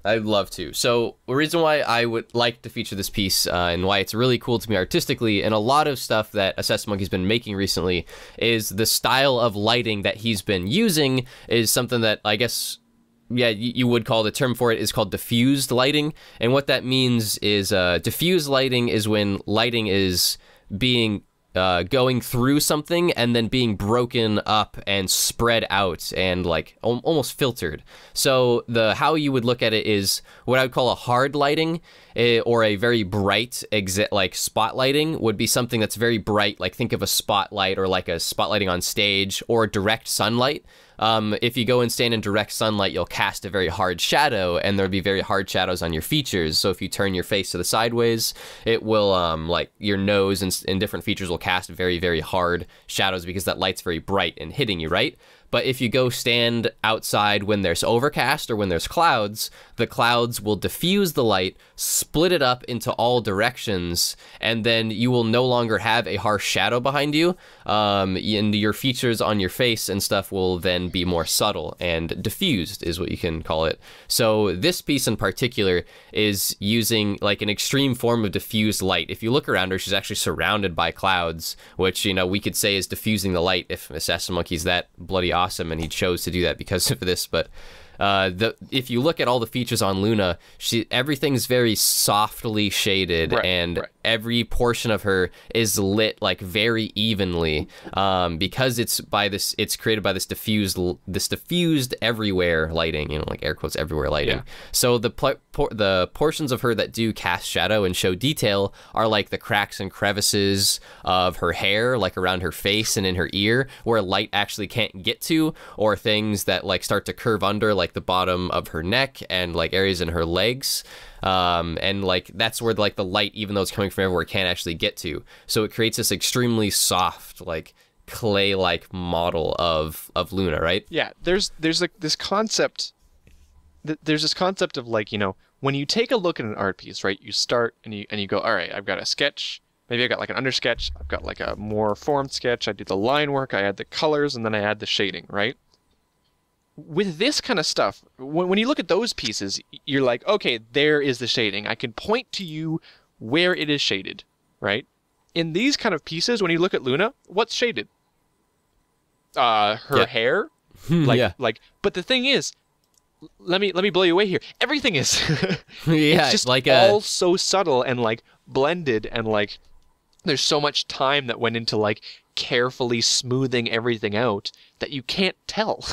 I'd love to. So the reason why I would like to feature this piece and why it's really cool to me artistically, and a lot of stuff that Assassin Monkey's been making recently, is the style of lighting that he's been using is something that I guess... yeah, you would call the term for it is called diffused lighting. And what that means is diffused lighting is when lighting is being going through something and then being broken up and spread out and like almost filtered. So how you would look at it is what I would call a hard lighting or a very bright like spotlighting would be something that's very bright. Like think of a spotlight or like a spotlighting on stage or direct sunlight. If you go and stand in direct sunlight, you'll cast a very hard shadow, and there'll be very hard shadows on your features. So if you turn your face to the sideways, it will, like, your nose and different features will cast very, very hard shadows because that light's very bright and hitting you, right? But if you go stand outside when there's overcast or when there's clouds, the clouds will diffuse the light, split it up into all directions, and then you will no longer have a harsh shadow behind you, and your features on your face and stuff will then be more subtle and diffused is what you can call it. So this piece in particular is using like an extreme form of diffused light. If you look around her, she's actually surrounded by clouds, which, you know, we could say is diffusing the light if Assassin Monkey's that bloody awesome and he chose to do that because of this. But if you look at all the features on Luna, everything's very softly shaded, and every portion of her is lit like very evenly, because it's created by this diffused everywhere lighting, you know, like air quotes everywhere lighting. Yeah. So the portions of her that do cast shadow and show detail are like the cracks and crevices of her hair, like around her face and in her ear, where light actually can't get to, or things that like start to curve under, like the bottom of her neck and like areas in her legs, and like that's where like the light, even though it's coming from everywhere, can't actually get to. So it creates this extremely soft, like clay-like model of Luna, right? Yeah, there's like this concept. There's this concept of like, you know, when you take a look at an art piece, right? You start and you go, all right, I've got a sketch. Maybe I got like an under sketch. I've got like a more formed sketch. I do the line work. I add the colors, and then I add the shading, right? With this kind of stuff, when you look at those pieces, you're like, okay, there is the shading. I can point to you where it is shaded, right? In these kind of pieces, when you look at Luna, what's shaded? Her hair, But the thing is, let me blow you away here. Everything is. It's just like all so subtle and like blended, and like there's so much time that went into like carefully smoothing everything out that you can't tell.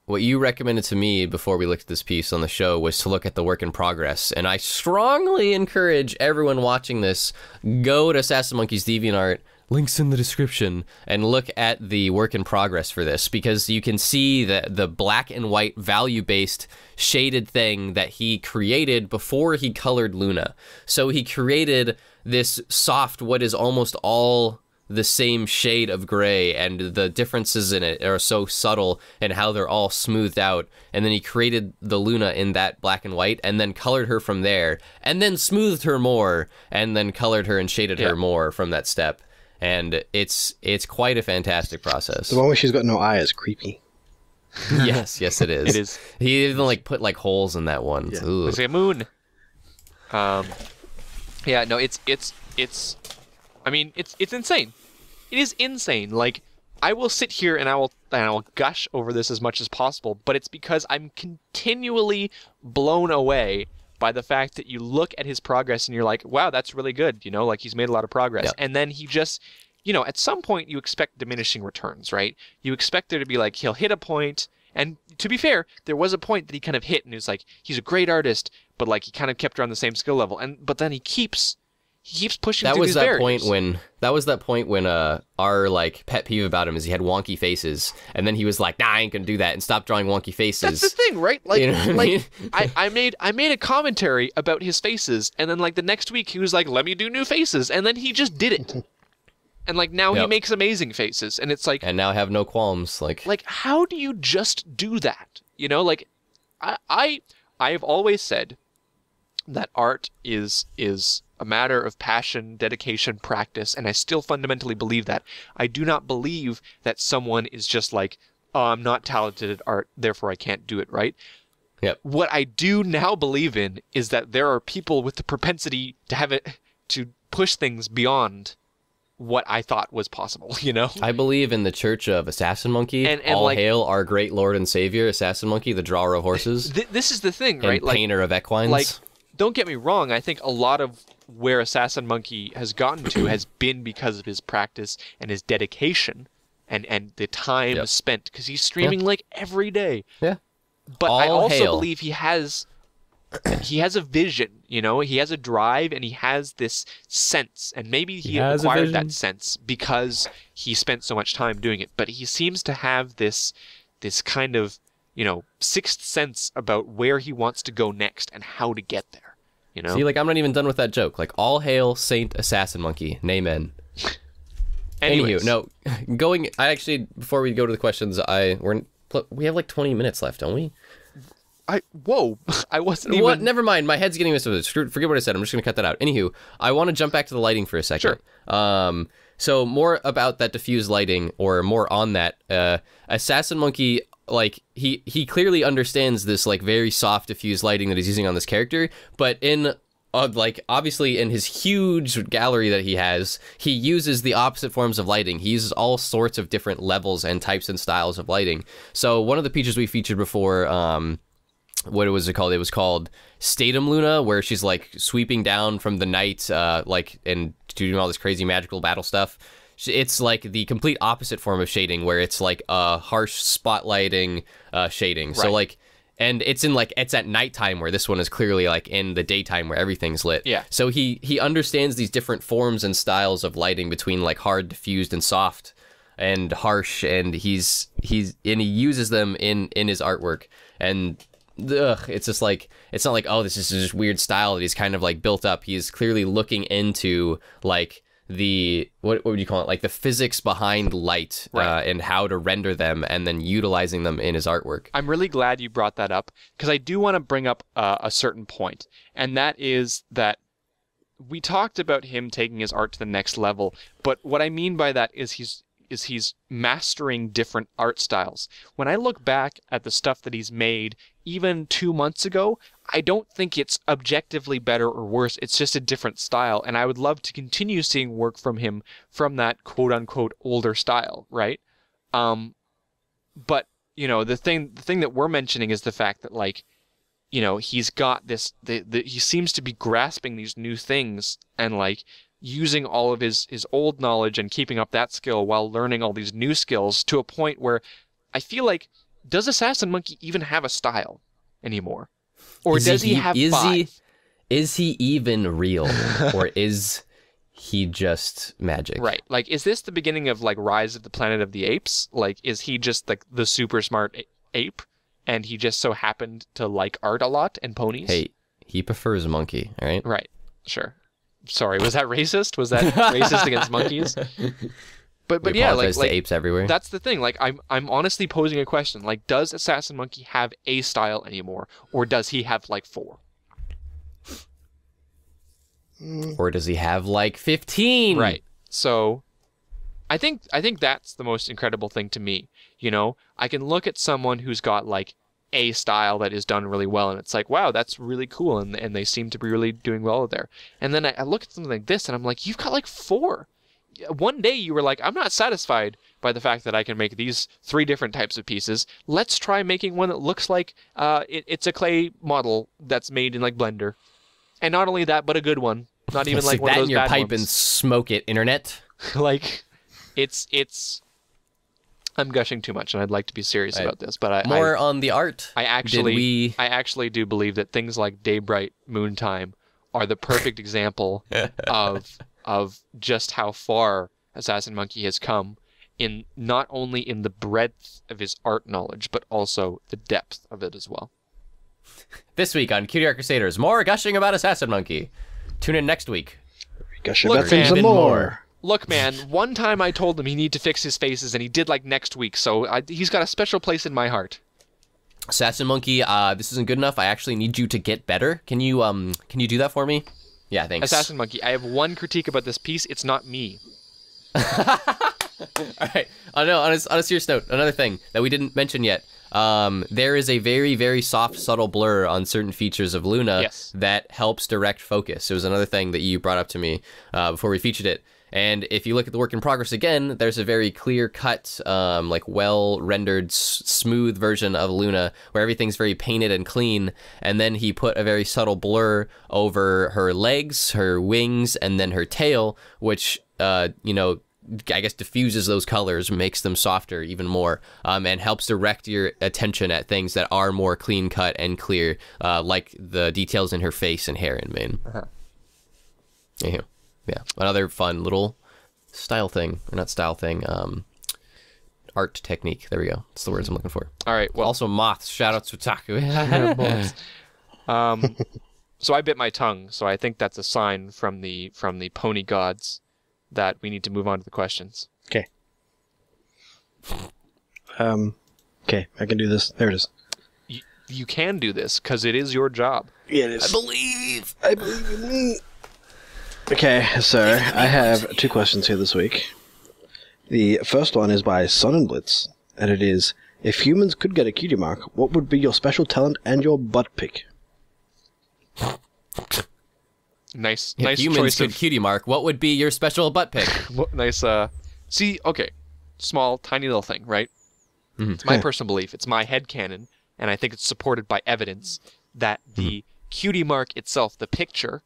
What you recommended to me before we looked at this piece on the show was to look at the work in progress, and I strongly encourage everyone watching this, go to Assassin Monkey's DeviantArt, links in the description, and look at the work in progress for this, because you can see the black and white value-based shaded thing that he created before he colored Luna. So he created this soft, what is almost all the same shade of gray, and the differences in it are so subtle and how they're all smoothed out, and then he created the Luna in that black and white and then colored her from there, and then smoothed her more, and then colored her and shaded her more from that step. And it's quite a fantastic process. The one where she's got no eye is creepy. Yes, it is. It is. He even like put like holes in that one. Yeah. It's like a moon. Yeah, no, it's I mean, it's insane. It is insane. Like, I will sit here and I will gush over this as much as possible, but it's because I'm continually blown away by the fact that you look at his progress and you're like, wow, that's really good. You know, like he's made a lot of progress. Yeah. And then he just, you know, at some point you expect diminishing returns, right? You expect there to be like, he'll hit a point. And to be fair, there was a point that he kind of hit and it was like, he's a great artist, but like he kind of kept around the same skill level. But then he keeps pushing through these barriers. That was that point when our like pet peeve about him is he had wonky faces, and then he was like, nah, I ain't gonna do that, and stopped drawing wonky faces. That's the thing, right? Like, You know what I mean? I made a commentary about his faces, and then like the next week he was like, let me do new faces, and then he just did it. And like now he Yep. makes amazing faces, and it's like, And now I have no qualms. Like how do you just do that? You know, like I've always said that art is a matter of passion, dedication, practice, and I still fundamentally believe that. I do not believe that someone is just like, oh, I'm not talented at art, therefore I can't do it, right? Yep. What I do now believe in is that there are people with the propensity to have it, to push things beyond what I thought was possible, you know? I believe in the Church of Assassin Monkey. And All like, hail our great Lord and Savior, Assassin Monkey, the drawer of horses, this is the thing, and right? Like, painter of equines. like, don't get me wrong, I think a lot of where Assassin Monkey has gotten to has been because of his practice and his dedication and the time Yep. spent, because he's streaming like every day. Yeah. But I All also hail. believe he has a vision, you know, he has a drive and he has this sense, and maybe he has a acquired vision. that sense because he spent so much time doing it, but he seems to have this kind of, you know, sixth sense about where he wants to go next and how to get there, you know? See, like, I'm not even done with that joke. Like, all hail Saint Assassin Monkey. Amen. Anyways, Anywho, no, I actually, before we go to the questions, we have like 20 minutes left, don't we? Whoa, I wasn't even... What? Never mind. My head's getting messed with. Forget what I said. I'm just going to cut that out. Anywho, I want to jump back to the lighting for a second. Sure. So more about that diffuse lighting, or more on that. Assassin Monkey, like, he clearly understands this, like, very soft diffuse lighting that he's using on this character, but in... like, obviously, in his huge gallery that he has, he uses the opposite forms of lighting. He uses all sorts of different levels and types and styles of lighting. So one of the features we featured before, what was it called? It was called Statum Luna, where she's, like, sweeping down from the night, like, and doing all this crazy magical battle stuff. It's, like, the complete opposite form of shading, where it's, like, a harsh spotlighting shading. Right. So, like... And it's at nighttime, where this one is clearly like in the daytime where everything's lit. Yeah. So he understands these different forms and styles of lighting between like hard, diffused, and soft, and harsh, and he uses them in his artwork. And it's just like, it's not like, oh, this is just weird style that he's kind of like built up. He's clearly looking into like the what would you call it, like the physics behind light, Right. And how to render them, and then utilizing them in his artwork. I'm really glad you brought that up, because I do want to bring up a certain point, and that is that we talked about him taking his art to the next level, but what I mean by that is he's mastering different art styles. When I look back at the stuff that he's made even 2 months ago, I don't think it's objectively better or worse. It's just a different style, and I would love to continue seeing work from him from that quote-unquote older style, right? But, you know, the thing that we're mentioning is the fact that, like, you know, he's got this, he seems to be grasping these new things and, like, using all of his old knowledge and keeping up that skill while learning all these new skills to a point where I feel like, does Assassin Monkey even have a style anymore? Or does he have five? Is he even real? Or is he just magic? Right. Like, is this the beginning of, like, Rise of the Planet of the Apes? Like, is he just, like, the super smart ape? And he just so happened to like art a lot and ponies? Hey, he prefers a monkey, all right? Right. Sure. Sorry, was that racist? Was that racist against monkeys? But We yeah, apologize like to apes everywhere. that's the thing. Like, I'm honestly posing a question. Like, does Assassin Monkey have a style anymore, or does he have like 4? Or does he have like 15? Right. So, I think that's the most incredible thing to me. You know, I can look at someone who's got like a style that is done really well, and it's like, wow, that's really cool, and they seem to be really doing well there. And then I look at something like this, and I'm like, you've got like 4. one day you were like, I'm not satisfied by the fact that I can make these 3 different types of pieces. Let's try making one that looks like it's a clay model that's made in like Blender. And not only that, but a good one. Not even like one of those that in your bad pipe ones. and smoke it, internet. Like, it's. I'm gushing too much, and I'd like to be serious about this, but More on the art. I actually do believe that things like Daybrite, Moontime, are the perfect example of just how far Assassin Monkey has come in not only in the breadth of his art knowledge, but also the depth of it as well. This week on Cutie Art Crusaders, more gushing about Assassin Monkey. Tune in next week. Gush Look, about things man, some more. Look, man, one time I told him he needed to fix his faces, and he did like next week, so he's got a special place in my heart. Assassin Monkey, this isn't good enough. I actually need you to get better. Can you do that for me? Yeah, thanks. Assassin Monkey, I have one critique about this piece. It's not me. All right. On a serious note, another thing that we didn't mention yet. There is a very, very soft, subtle blur on certain features of Luna that helps direct focus. It was another thing that you brought up to me before we featured it. And if you look at the work in progress again, there's a very clear-cut, like well-rendered, smooth version of Luna where everything's very painted and clean. And then he put a very subtle blur over her legs, her wings, and then her tail, which, you know, I guess diffuses those colors, makes them softer even more, and helps direct your attention at things that are more clean-cut and clear, like the details in her face and hair and mane. Anywho. Yeah, another fun little style thing, or not style thing, art technique. There we go. That's the words I'm looking for. All right. Well, also moths. Shout out to Taku. So I bit my tongue. So I think that's a sign from the pony gods that we need to move on to the questions. Okay. Okay, I can do this. There it is. You can do this because it is your job. Yeah, it is. I believe in me. Okay, so I have 2 questions here this week. The first one is by Sonnenblitz, and it is, if humans could get a cutie mark, what would be your special talent and your butt pick? Nice humans choice could of cutie mark. What would be your special butt pick? nice. See, okay, small, tiny little thing, right? It's my personal belief. It's my headcanon, and I think it's supported by evidence that the cutie mark itself, the picture,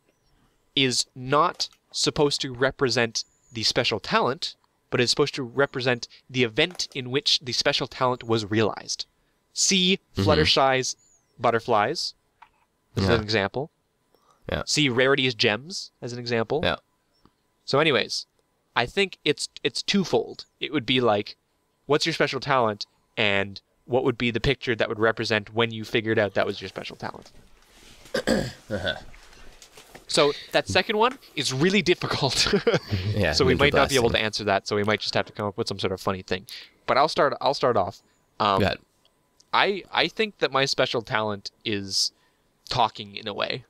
is not supposed to represent the special talent, but is supposed to represent the event in which the special talent was realized. See Fluttershy's butterflies as an example. Yeah. See Rarity's gems as an example. Yeah. So anyways, I think it's twofold. It would be like, what's your special talent, and what would be the picture that would represent when you figured out that was your special talent. So that second one is really difficult. Yeah. So we might not be able to answer that. So we might just have to come up with some sort of funny thing. But I'll start off. Go ahead. I think that my special talent is talking in a way.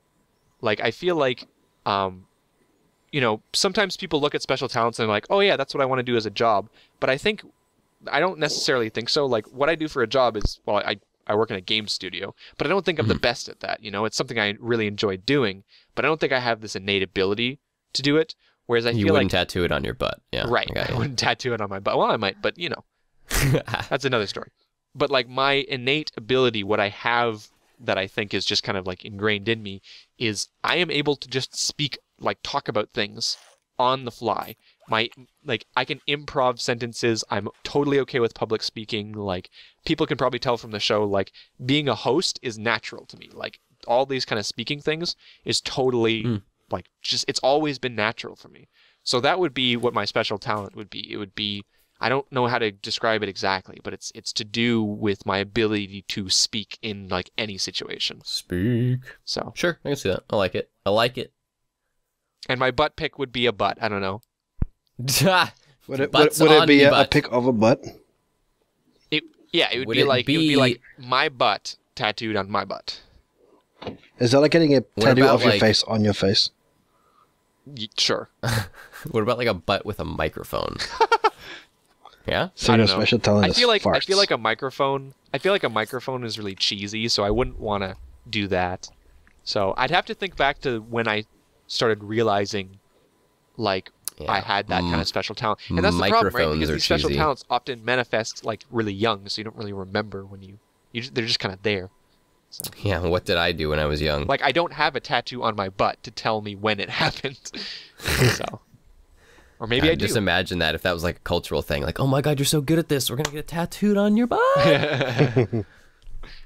Like, I feel like, you know, sometimes people look at special talents and they're like, oh yeah, that's what I want to do as a job. But I don't necessarily think so. Like, what I do for a job is, well, I work in a game studio, but I don't think I'm the best at that. You know, it's something I really enjoy doing, but I don't think I have this innate ability to do it. Whereas you feel wouldn't like tattoo it on your butt. Yeah. Right. I wouldn't tattoo it on my butt. Well, I might, but you know, that's another story. But like my innate ability, what I have that I think is just kind of like ingrained in me is I am able to just speak, like talk about things on the fly. I can improv sentences. I'm totally okay with public speaking. Like, people can probably tell from the show, like, being a host is natural to me. Like, all these kind of speaking things is totally like, just, it's always been natural for me. So that would be what my special talent would be. It would be, I don't know how to describe it exactly, but it's to do with my ability to speak in like any situation. Speak. So sure, I can see that. I like it. And my butt pick would be a butt. I don't know. Would it be a pic of a butt? It would be like my butt tattooed on my butt. Is that like getting a tattoo about, of your like- face on your face? Sure. What about like a butt with a microphone? Yeah. So I your don't know. special talent I is feel like farts. a microphone. I feel like a microphone is really cheesy, so I wouldn't want to do that. So I'd have to think back to when I started realizing, like, I had that kind of special talent. And that's the problem, right? Because these special cheesy. talents often manifest like really young, so you don't really remember when they're just kind of there. So. Yeah, what did I do when I was young? Like, I don't have a tattoo on my butt to tell me when it happened. So, or maybe I do. Just imagine that if that was like a cultural thing. Like, oh my God, you're so good at this. We're going to get it tattooed on your butt.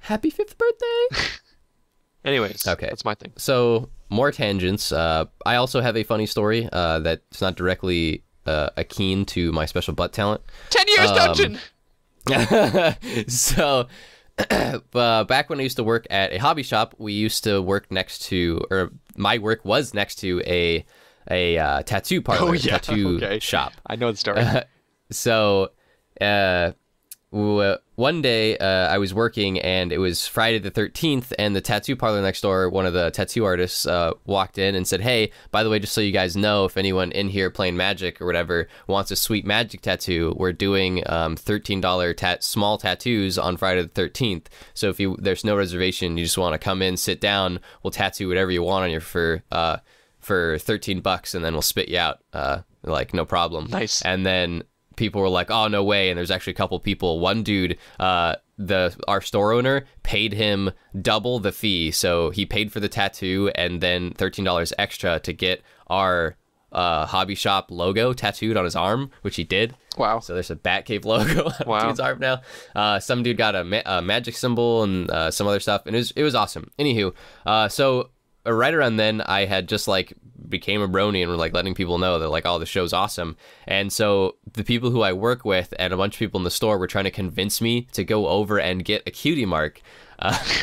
Happy 5th birthday. Anyways, okay, that's my thing. So, more tangents. I also have a funny story that's not directly akin to my special butt talent. 10 years dungeon! So, back when I used to work at a hobby shop, we used to work next to, or my work was next to a tattoo parlor, tattoo shop. I know the story. So, one day I was working and it was Friday the 13th, and the tattoo parlor next door, one of the tattoo artists walked in and said, hey, by the way, just so you guys know, if anyone in here playing Magic or whatever wants a sweet Magic tattoo, we're doing $13 small tattoos on Friday the 13th. So if there's no reservation, you just want to come in, sit down, we'll tattoo whatever you want on you for $13, and then we'll spit you out, like no problem. Nice. And then people were like, oh, no way. And there's actually a couple people. One dude, our store owner, paid him double the fee. So he paid for the tattoo and then $13 extra to get our hobby shop logo tattooed on his arm, which he did. Wow. So there's a Batcave logo on dude's arm now. Some dude got a magic symbol and some other stuff. And it was awesome. Anywho, so right around then, I had just like became a brony and were like letting people know that like, oh, the show's awesome. And so the people who I work with and a bunch of people in the store were trying to convince me to go over and get a cutie mark.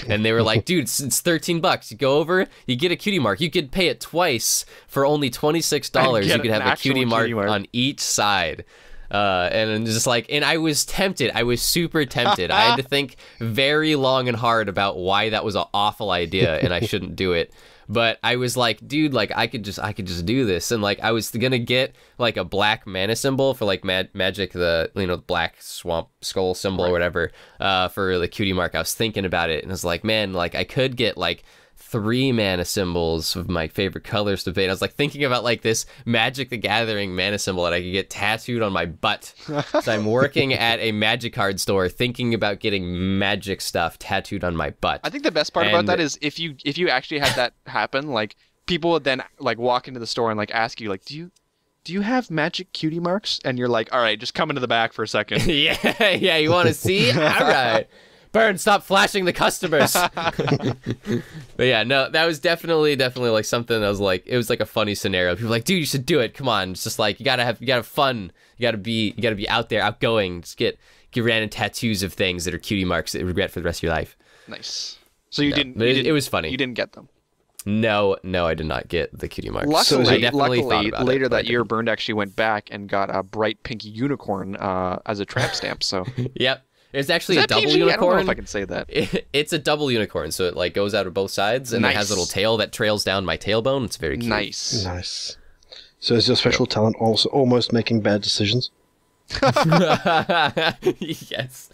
And they were like, dude, it's $13. You go over, you get a cutie mark. You could pay it twice for only $26. You could have a cutie mark on each side. And just like, and I was tempted. I was super tempted. I had to think very long and hard about why that was an awful idea and I shouldn't do it. But I was like, dude, like I could just do this. And like I was gonna get like a black mana symbol for like magic, the black swamp skull symbol or whatever, for the cutie mark. I was thinking about it and I was like, man, like I could get like 3 mana symbols of my favorite colors to paint. I was like thinking about like this Magic the Gathering mana symbol that I could get tattooed on my butt. So I'm working at a Magic card store thinking about getting Magic stuff tattooed on my butt. I think the best part about that is if you actually had that happen, like people would then like walk into the store and like ask you like, do you have Magic cutie marks? And you're like, all right, just come into the back for a second. yeah, you want to see? All right. Burn, stop flashing the customers. But yeah, no, that was definitely like something that was like, it was like a funny scenario. People were like, dude, you should do it. Come on. It's just like, you gotta have fun. You gotta be out there, outgoing. Just get random tattoos of things that are cutie marks that you regret for the rest of your life. Nice. So you didn't, it was funny. You didn't get them. No, I did not get the cutie marks. Luckily, luckily later that year, Bernd actually went back and got a bright pink unicorn as a tramp stamp. So yep. It's actually a double PG? unicorn. I don't know if I can say that. It's a double unicorn, so it like goes out of both sides, and it has a little tail that trails down my tailbone. It's very cute. Nice. So is your special talent also almost making bad decisions? Yes.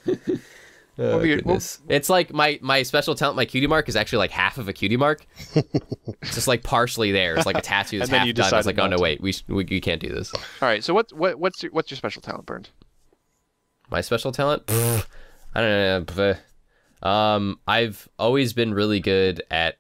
Oh, goodness. It's like my special talent, my cutie mark, is actually like half of a cutie mark. It's just like partially there. It's like a tattoo that's half done. It's like, oh no, wait, we can't do this. All right. So what's your special talent, Bernd? My special talent? I don't know. I've always been really good at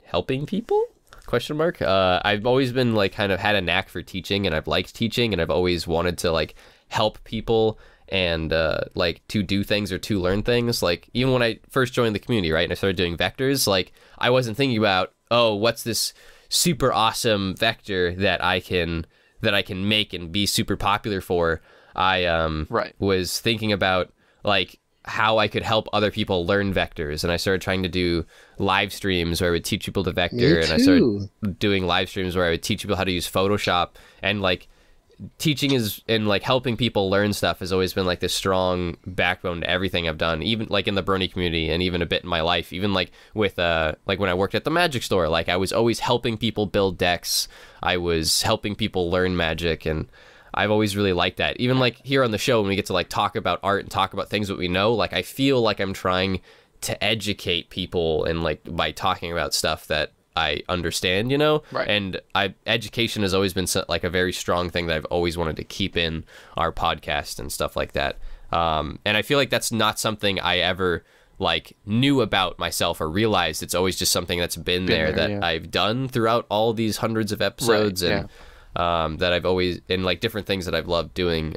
helping people? Question mark. I've always been like kind of had a knack for teaching, and I've liked teaching, and I've always wanted to like help people and like to do things or to learn things. Like even when I first joined the community, right, and I started doing vectors, like I wasn't thinking about, oh, what's this super awesome vector that I can make and be super popular for. I was thinking about like how I could help other people learn vectors, and I started trying to do live streams where I would teach people to vector, and I started doing live streams where I would teach people how to use Photoshop. And like teaching and like helping people learn stuff has always been like this strong backbone to everything I've done, even like in the brony community and even a bit in my life, even like with like when I worked at the Magic store, like I was always helping people build decks. I was helping people learn Magic, and I've always really liked that. Even like here on the show, when we get to like talk about art and talk about things that we know, like I feel like I'm trying to educate people and like by talking about stuff that I understand, you know? Right. And education has always been like a very strong thing that I've always wanted to keep in our podcast and stuff like that. And I feel like that's not something I ever like knew about myself or realized. It's always just something that's been there that yeah. I've done throughout all these hundreds of episodes, Right, and that I've always, and like different things that I've loved doing,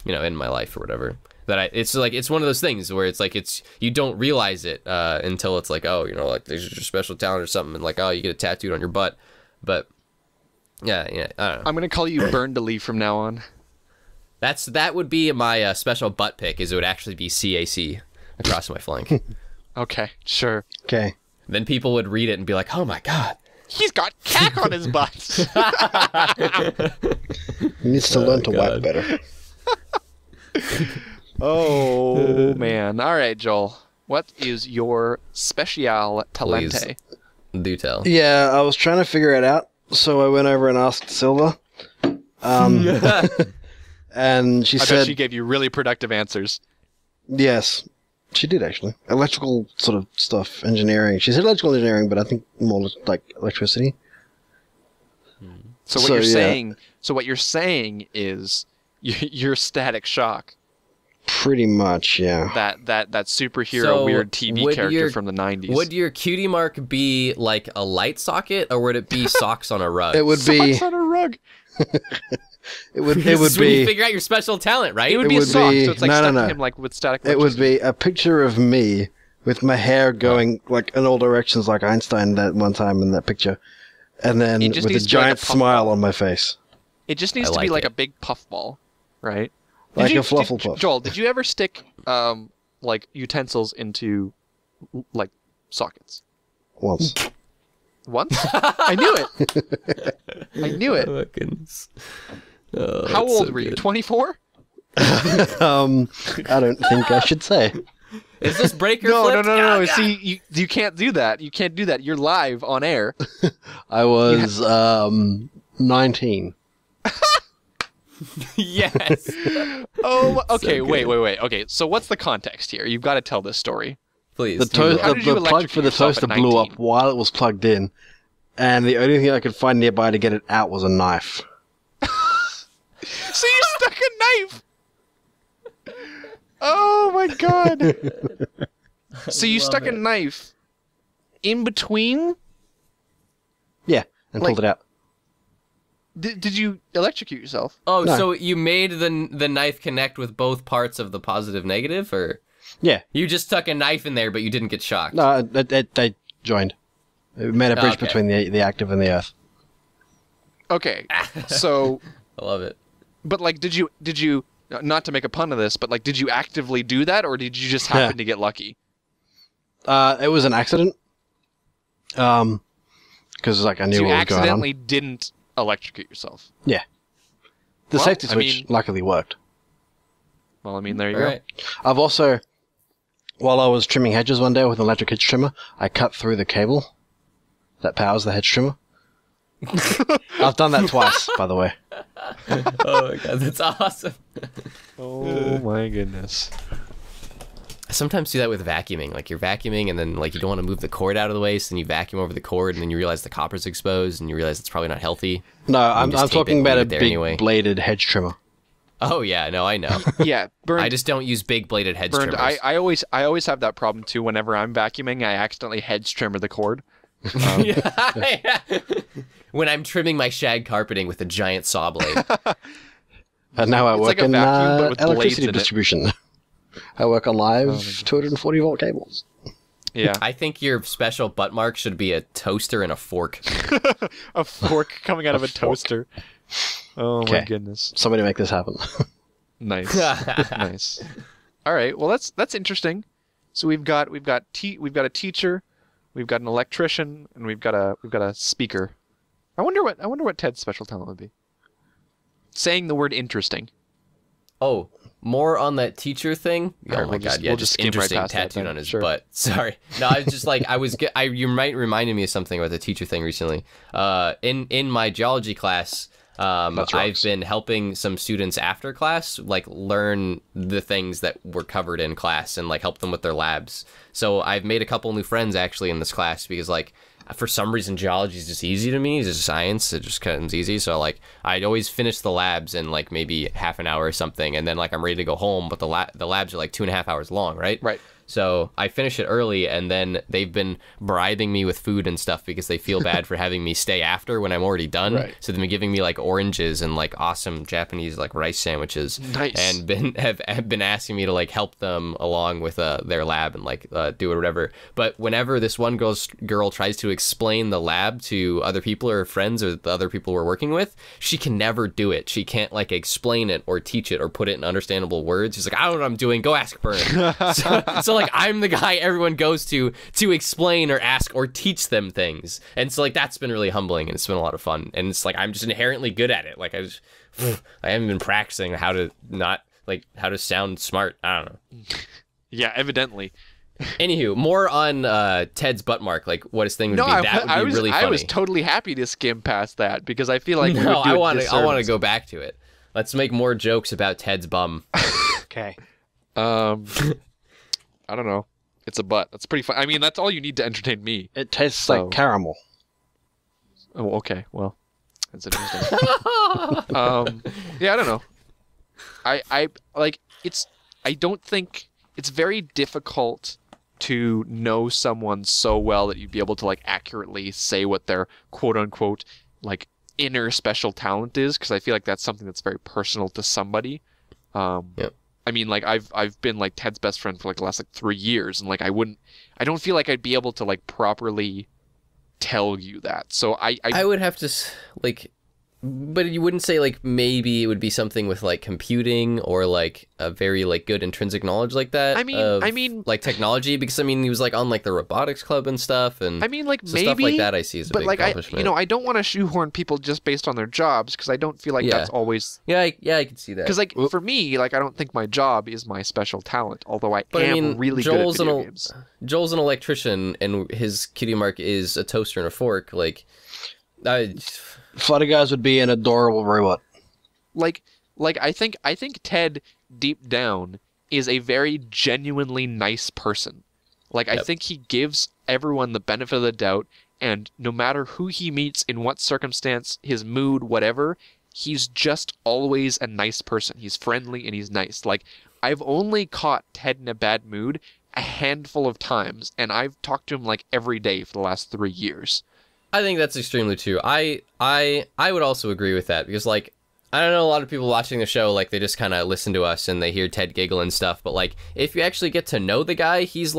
you know, in my life or whatever. It's like, it's one of those things where it's like, you don't realize it until it's like, oh, you know, like there's your special talent or something, and like, oh, you get it tattooed on your butt. But yeah, I don't know. I'm gonna call you Burndley from now on. That would be my special butt pick. Is it would actually be CAC across my flank. Okay, sure. Okay. Then people would read it and be like, oh my god, He's got cack on his butt. He needs to learn to wipe God. better. Oh man! All right, Joel. What is your special talente? do tell. Yeah, I was trying to figure it out, so I went over and asked Silver. And she I said, bet she gave you really productive answers. yes, she did actually. Electrical sort of stuff, engineering. She said electrical engineering, but I think more like electricity. So what you're saying is you're Static Shock. Pretty much, yeah. That superhero So, weird TV would character your- from the 90s. Would your cutie mark be like a light socket, or would it be socks on a rug? It would be. Socks on a rug. It would. This It would is when you be. figure out your special talent, right? It would It be a would sock, be- so it's like no, stuck no. to him like with static It would electricity. be a picture of me with my hair going like in all directions, like Einstein that one time in that picture, and then It with just a needs to be like a giant puff smile ball. on my face, It just needs I to be like like it. a big puffball, right? like a fluffle puff. Joel, did you ever stick like utensils into like sockets? Once. Once? I knew it. I knew it. Oh my goodness. Oh, How that's old so were you? good. 24? I don't think I should say. Is this breaker No. flipped? God. See, you can't do that. You can't do that. You're live on air. I was 19. Yes. Oh, okay. So Wait. good. Okay, so what's the context here? You've got to tell this story. Please. The, do How the, did you the plug for the electrocute yourself toaster at blew 19? up while it was plugged in, and the only thing I could find nearby to get it out was a knife. So you stuck a knife. Oh my god. So you stuck a knife in between? Yeah, and pulled it out. Did you electrocute yourself? Oh, No. so you made the knife connect with both parts of the positive negative, or Yeah. you just stuck a knife in there, but you didn't get shocked? No, they joined. It made a bridge Okay. between the active and the earth. Okay. So, I love it. but like, did you not to make a pun of this, but like, did you actively do that, or did you just happen to get lucky? It was an accident. Because like I knew So you what was going on. accidentally didn't electrocute yourself. Yeah. The Well, safety I switch mean- luckily worked. Well, I mean, there you All go. right. I've also, while I was trimming hedges one day with an electric hedge trimmer, I cut through the cable that powers the hedge trimmer. I've done that twice, by the way. Oh my god, that's awesome. Oh my goodness. I sometimes do that with vacuuming. Like you're vacuuming and then like you don't want to move the cord out of the way, so then you vacuum over the cord and then you realize the copper's exposed and you realize it's probably not healthy. No, I'm just tape it talking and about leave a it there big anyway. bladed hedge trimmer. Oh yeah, no, I know. Yeah, burned. I just don't use big bladed hedge burned. trimmers. I always have that problem too. Whenever I'm vacuuming, I accidentally hedge trimmer the cord. Yeah. When I'm trimming my shag carpeting with a giant saw blade. And now I It's work like a in vacuum, but with blades electricity in it. distribution. I work on live 240 volt cables. Yeah, I think your special butt mark should be a toaster and a fork. a fork coming out of a fork. toaster. Oh my Okay. goodness. Somebody make this happen. Nice. Nice. All right. Well, that's interesting. So we've got a teacher, we've got an electrician, and we've got a speaker. I wonder what Ted's special talent would be. Saying the word interesting. Oh, more on that teacher thing. All right, Oh my we'll god, just- yeah, we'll just just skim right interesting past that tattooed then. on his Sure. butt. Sorry, no, I was just like you might reminded me of something about the teacher thing recently. In my geology class, That's I've rocks. been helping some students after class like learn the things that were covered in class and like help them with their labs. So I've made a couple new friends actually in this class because like for some reason geology is just easy to me. It's just science. It just comes easy. So like I'd always finish the labs in like maybe half an hour or something, and then like I'm ready to go home. But the labs are like 2.5 hours long, right? Right. So I finish it early, and then they've been bribing me with food and stuff because they feel bad for having me stay after when I'm already done. Right. So they've been giving me like oranges and like awesome Japanese like rice sandwiches. Nice. And have been asking me to like help them along with their lab and like do it or whatever. But whenever this one girl tries to explain the lab to other people or friends or the other people we're working with, she can never do it. She can't like explain it or teach it or put it in understandable words. She's like, I don't know what I'm doing. Go ask Bern. So like I'm the guy everyone goes to explain or ask or teach them things. And so like that's been really humbling, and it's been a lot of fun. And it's like I'm just inherently good at it. Like I haven't been practicing how to sound smart. I don't know. Yeah, evidently. Anywho, more on Ted's butt mark, like what his thing would be. That would be really funny. I was totally happy to skim past that because I feel like no, I want to go back to it. Let's make more jokes about Ted's bum. Okay. I don't know. It's a butt. That's pretty fun. I mean, that's all you need to entertain me. It tastes like caramel. Oh, okay. Well, that's interesting. Yeah, I don't know. I like it's. I don't think it's very difficult to know someone so well that you'd be able to like accurately say what their quote unquote like inner special talent is, because I feel like that's something that's very personal to somebody. Yep. I mean, like I've been like Ted's best friend for like the last like 3 years, and like I don't feel like I'd be able to like properly tell you that. So I would have to like, but you wouldn't say like maybe it would be something with like computing or like a very like good intrinsic knowledge like that. I mean like technology, because I mean he was like on like the robotics club and stuff, and I mean like so maybe stuff like that I see as a but big like accomplishment. I don't want to shoehorn people just based on their jobs, because I don't feel like that's always I can see that. because like for me, like I don't think my job is my special talent, although I am really good at video games. Joel's an electrician, and his cutie mark is a toaster and a fork. Like, Flutter Guys would be an adorable robot. Like I think Ted deep down is a very genuinely nice person. Like I think he gives everyone the benefit of the doubt, and no matter who he meets, in what circumstance, his mood, whatever, he's just always a nice person. He's friendly and he's nice. Like I've only caught Ted in a bad mood a handful of times, and I've talked to him like every day for the last 3 years. I think that's extremely true. I would also agree with that, because like I don't know, a lot of people watching the show, like they just kind of listen to us and they hear Ted giggle and stuff, but like if you actually get to know the guy, he's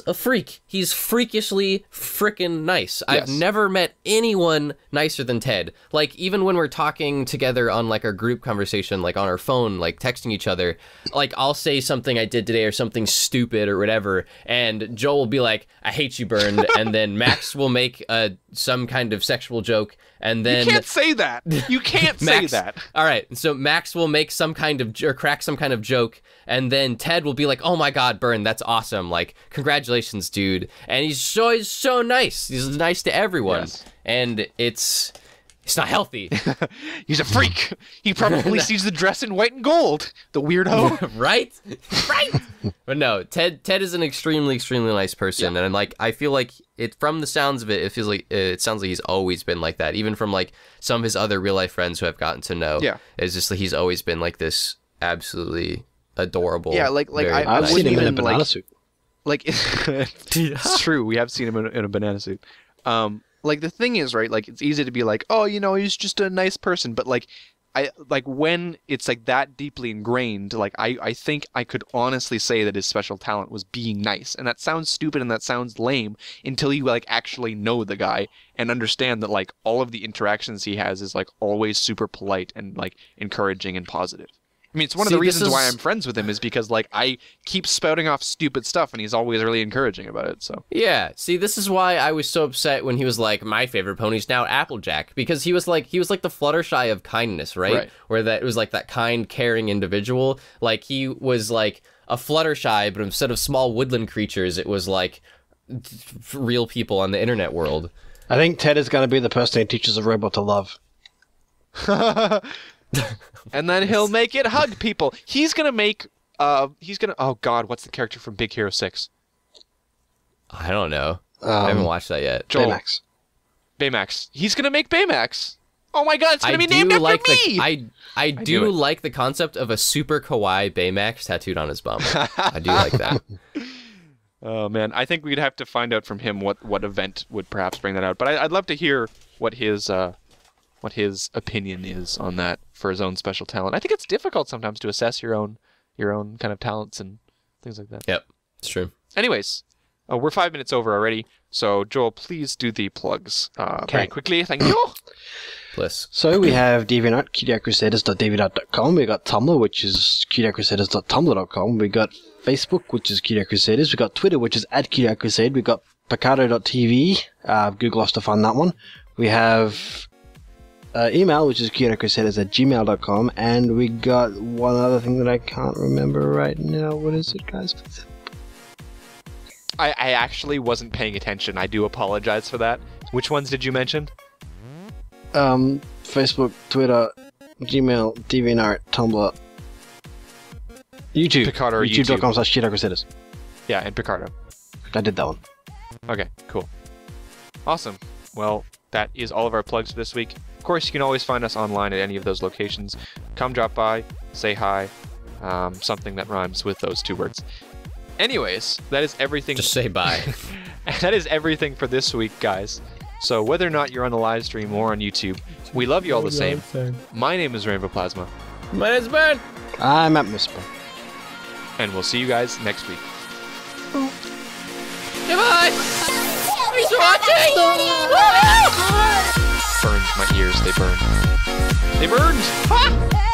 a freak. He's freakishly frickin' nice. Yes. I've never met anyone nicer than Ted. Like, even when we're talking together on, like, our group conversation, like, on our phone, like, texting each other, like, I'll say something I did today or something stupid or whatever, and Joel will be like, I hate you, Burned, and then Max will make some kind of sexual joke, and then... You can't say that! You can't say that! All right, so Max will make some kind of... or crack some kind of joke, and then Ted will be like, oh my god, Burned, that's awesome, like, congratulations, dude. And he's so nice. He's nice to everyone. Yes. And it's not healthy. He's a freak. He probably sees the dress in white and gold. The weirdo. Right? But no, Ted is an extremely nice person. And like, I feel like it, from the sounds of it, it sounds like he's always been like that. Even from like some of his other real life friends who I've gotten to know. Yeah. It's just like he's always been like this absolutely adorable. Yeah, like I've seen him in a banana suit. Like, it's true. We have seen him in a banana suit. Like, the thing is, right, like, it's easy to be like, oh, you know, he's just a nice person. But, like, when it's, like, that deeply ingrained, like, I think I could honestly say that his special talent was being nice. And that sounds stupid and that sounds lame until you, like, actually know the guy and understand that, like, all of the interactions he has is, like, always super polite and, like, encouraging and positive. I mean, it's one of the reasons why I'm friends with him, is because, like, I keep spouting off stupid stuff, and he's always really encouraging about it, so. Yeah, see, this is why I was so upset when he was like, my favorite pony's now Applejack, because he was like the Fluttershy of kindness, right? Where that it was like that kind, caring individual. Like, he was like a Fluttershy, but instead of small woodland creatures, it was like real people on the internet world. I think Ted is going to be the person who teaches a robot to love. And then he'll make it hug people. He's gonna make, oh god, what's the character from Big Hero 6? I don't know. I haven't watched that yet. Joel. Baymax. Baymax. He's gonna make Baymax. Oh my god, it's gonna be named after me! I do like the concept of a super kawaii Baymax tattooed on his bum. I do like that. Oh man, I think we'd have to find out from him what event would perhaps bring that out. But I'd love to hear what his opinion is on that for his own special talent. I think it's difficult sometimes to assess your own kind of talents and things like that. Yep, it's true. Anyways, we're 5 minutes over already, so Joel, please do the plugs very quickly. Thank you. Bliss. So we have DeviantArt, cutieartcrusaders.deviantart.com. We got Tumblr, which is cutieartcrusaders.tumblr.com. We got Facebook, which is Cutie Art Crusaders. We got Twitter, which is @CutieArtCrusade. We got Picardo.tv. Google us to find that one. We have email, which is cutieartcrusaders@gmail.com. And we got one other thing that I can't remember right now. What is it, guys? I actually wasn't paying attention. I do apologize for that. Which ones did you mention? Facebook, Twitter, Gmail, DeviantArt, Tumblr, YouTube. Picardo or YouTube.com/CutieArtCrusaders. Yeah, and Picardo. I did that one. Okay, cool. Awesome. Well, that is all of our plugs for this week. Of course, you can always find us online at any of those locations. Come drop by, say hi, something that rhymes with those two words. Anyways, that is everything. Just say bye. That is everything for this week, guys. So whether or not you're on the live stream or on YouTube, we love you all the same. My name is Rainbow Plasma. My name's Ben. I'm at Misper. And we'll see you guys next week. Goodbye. Thanks for watching. Burned my ears. They burned. They burned. Ah!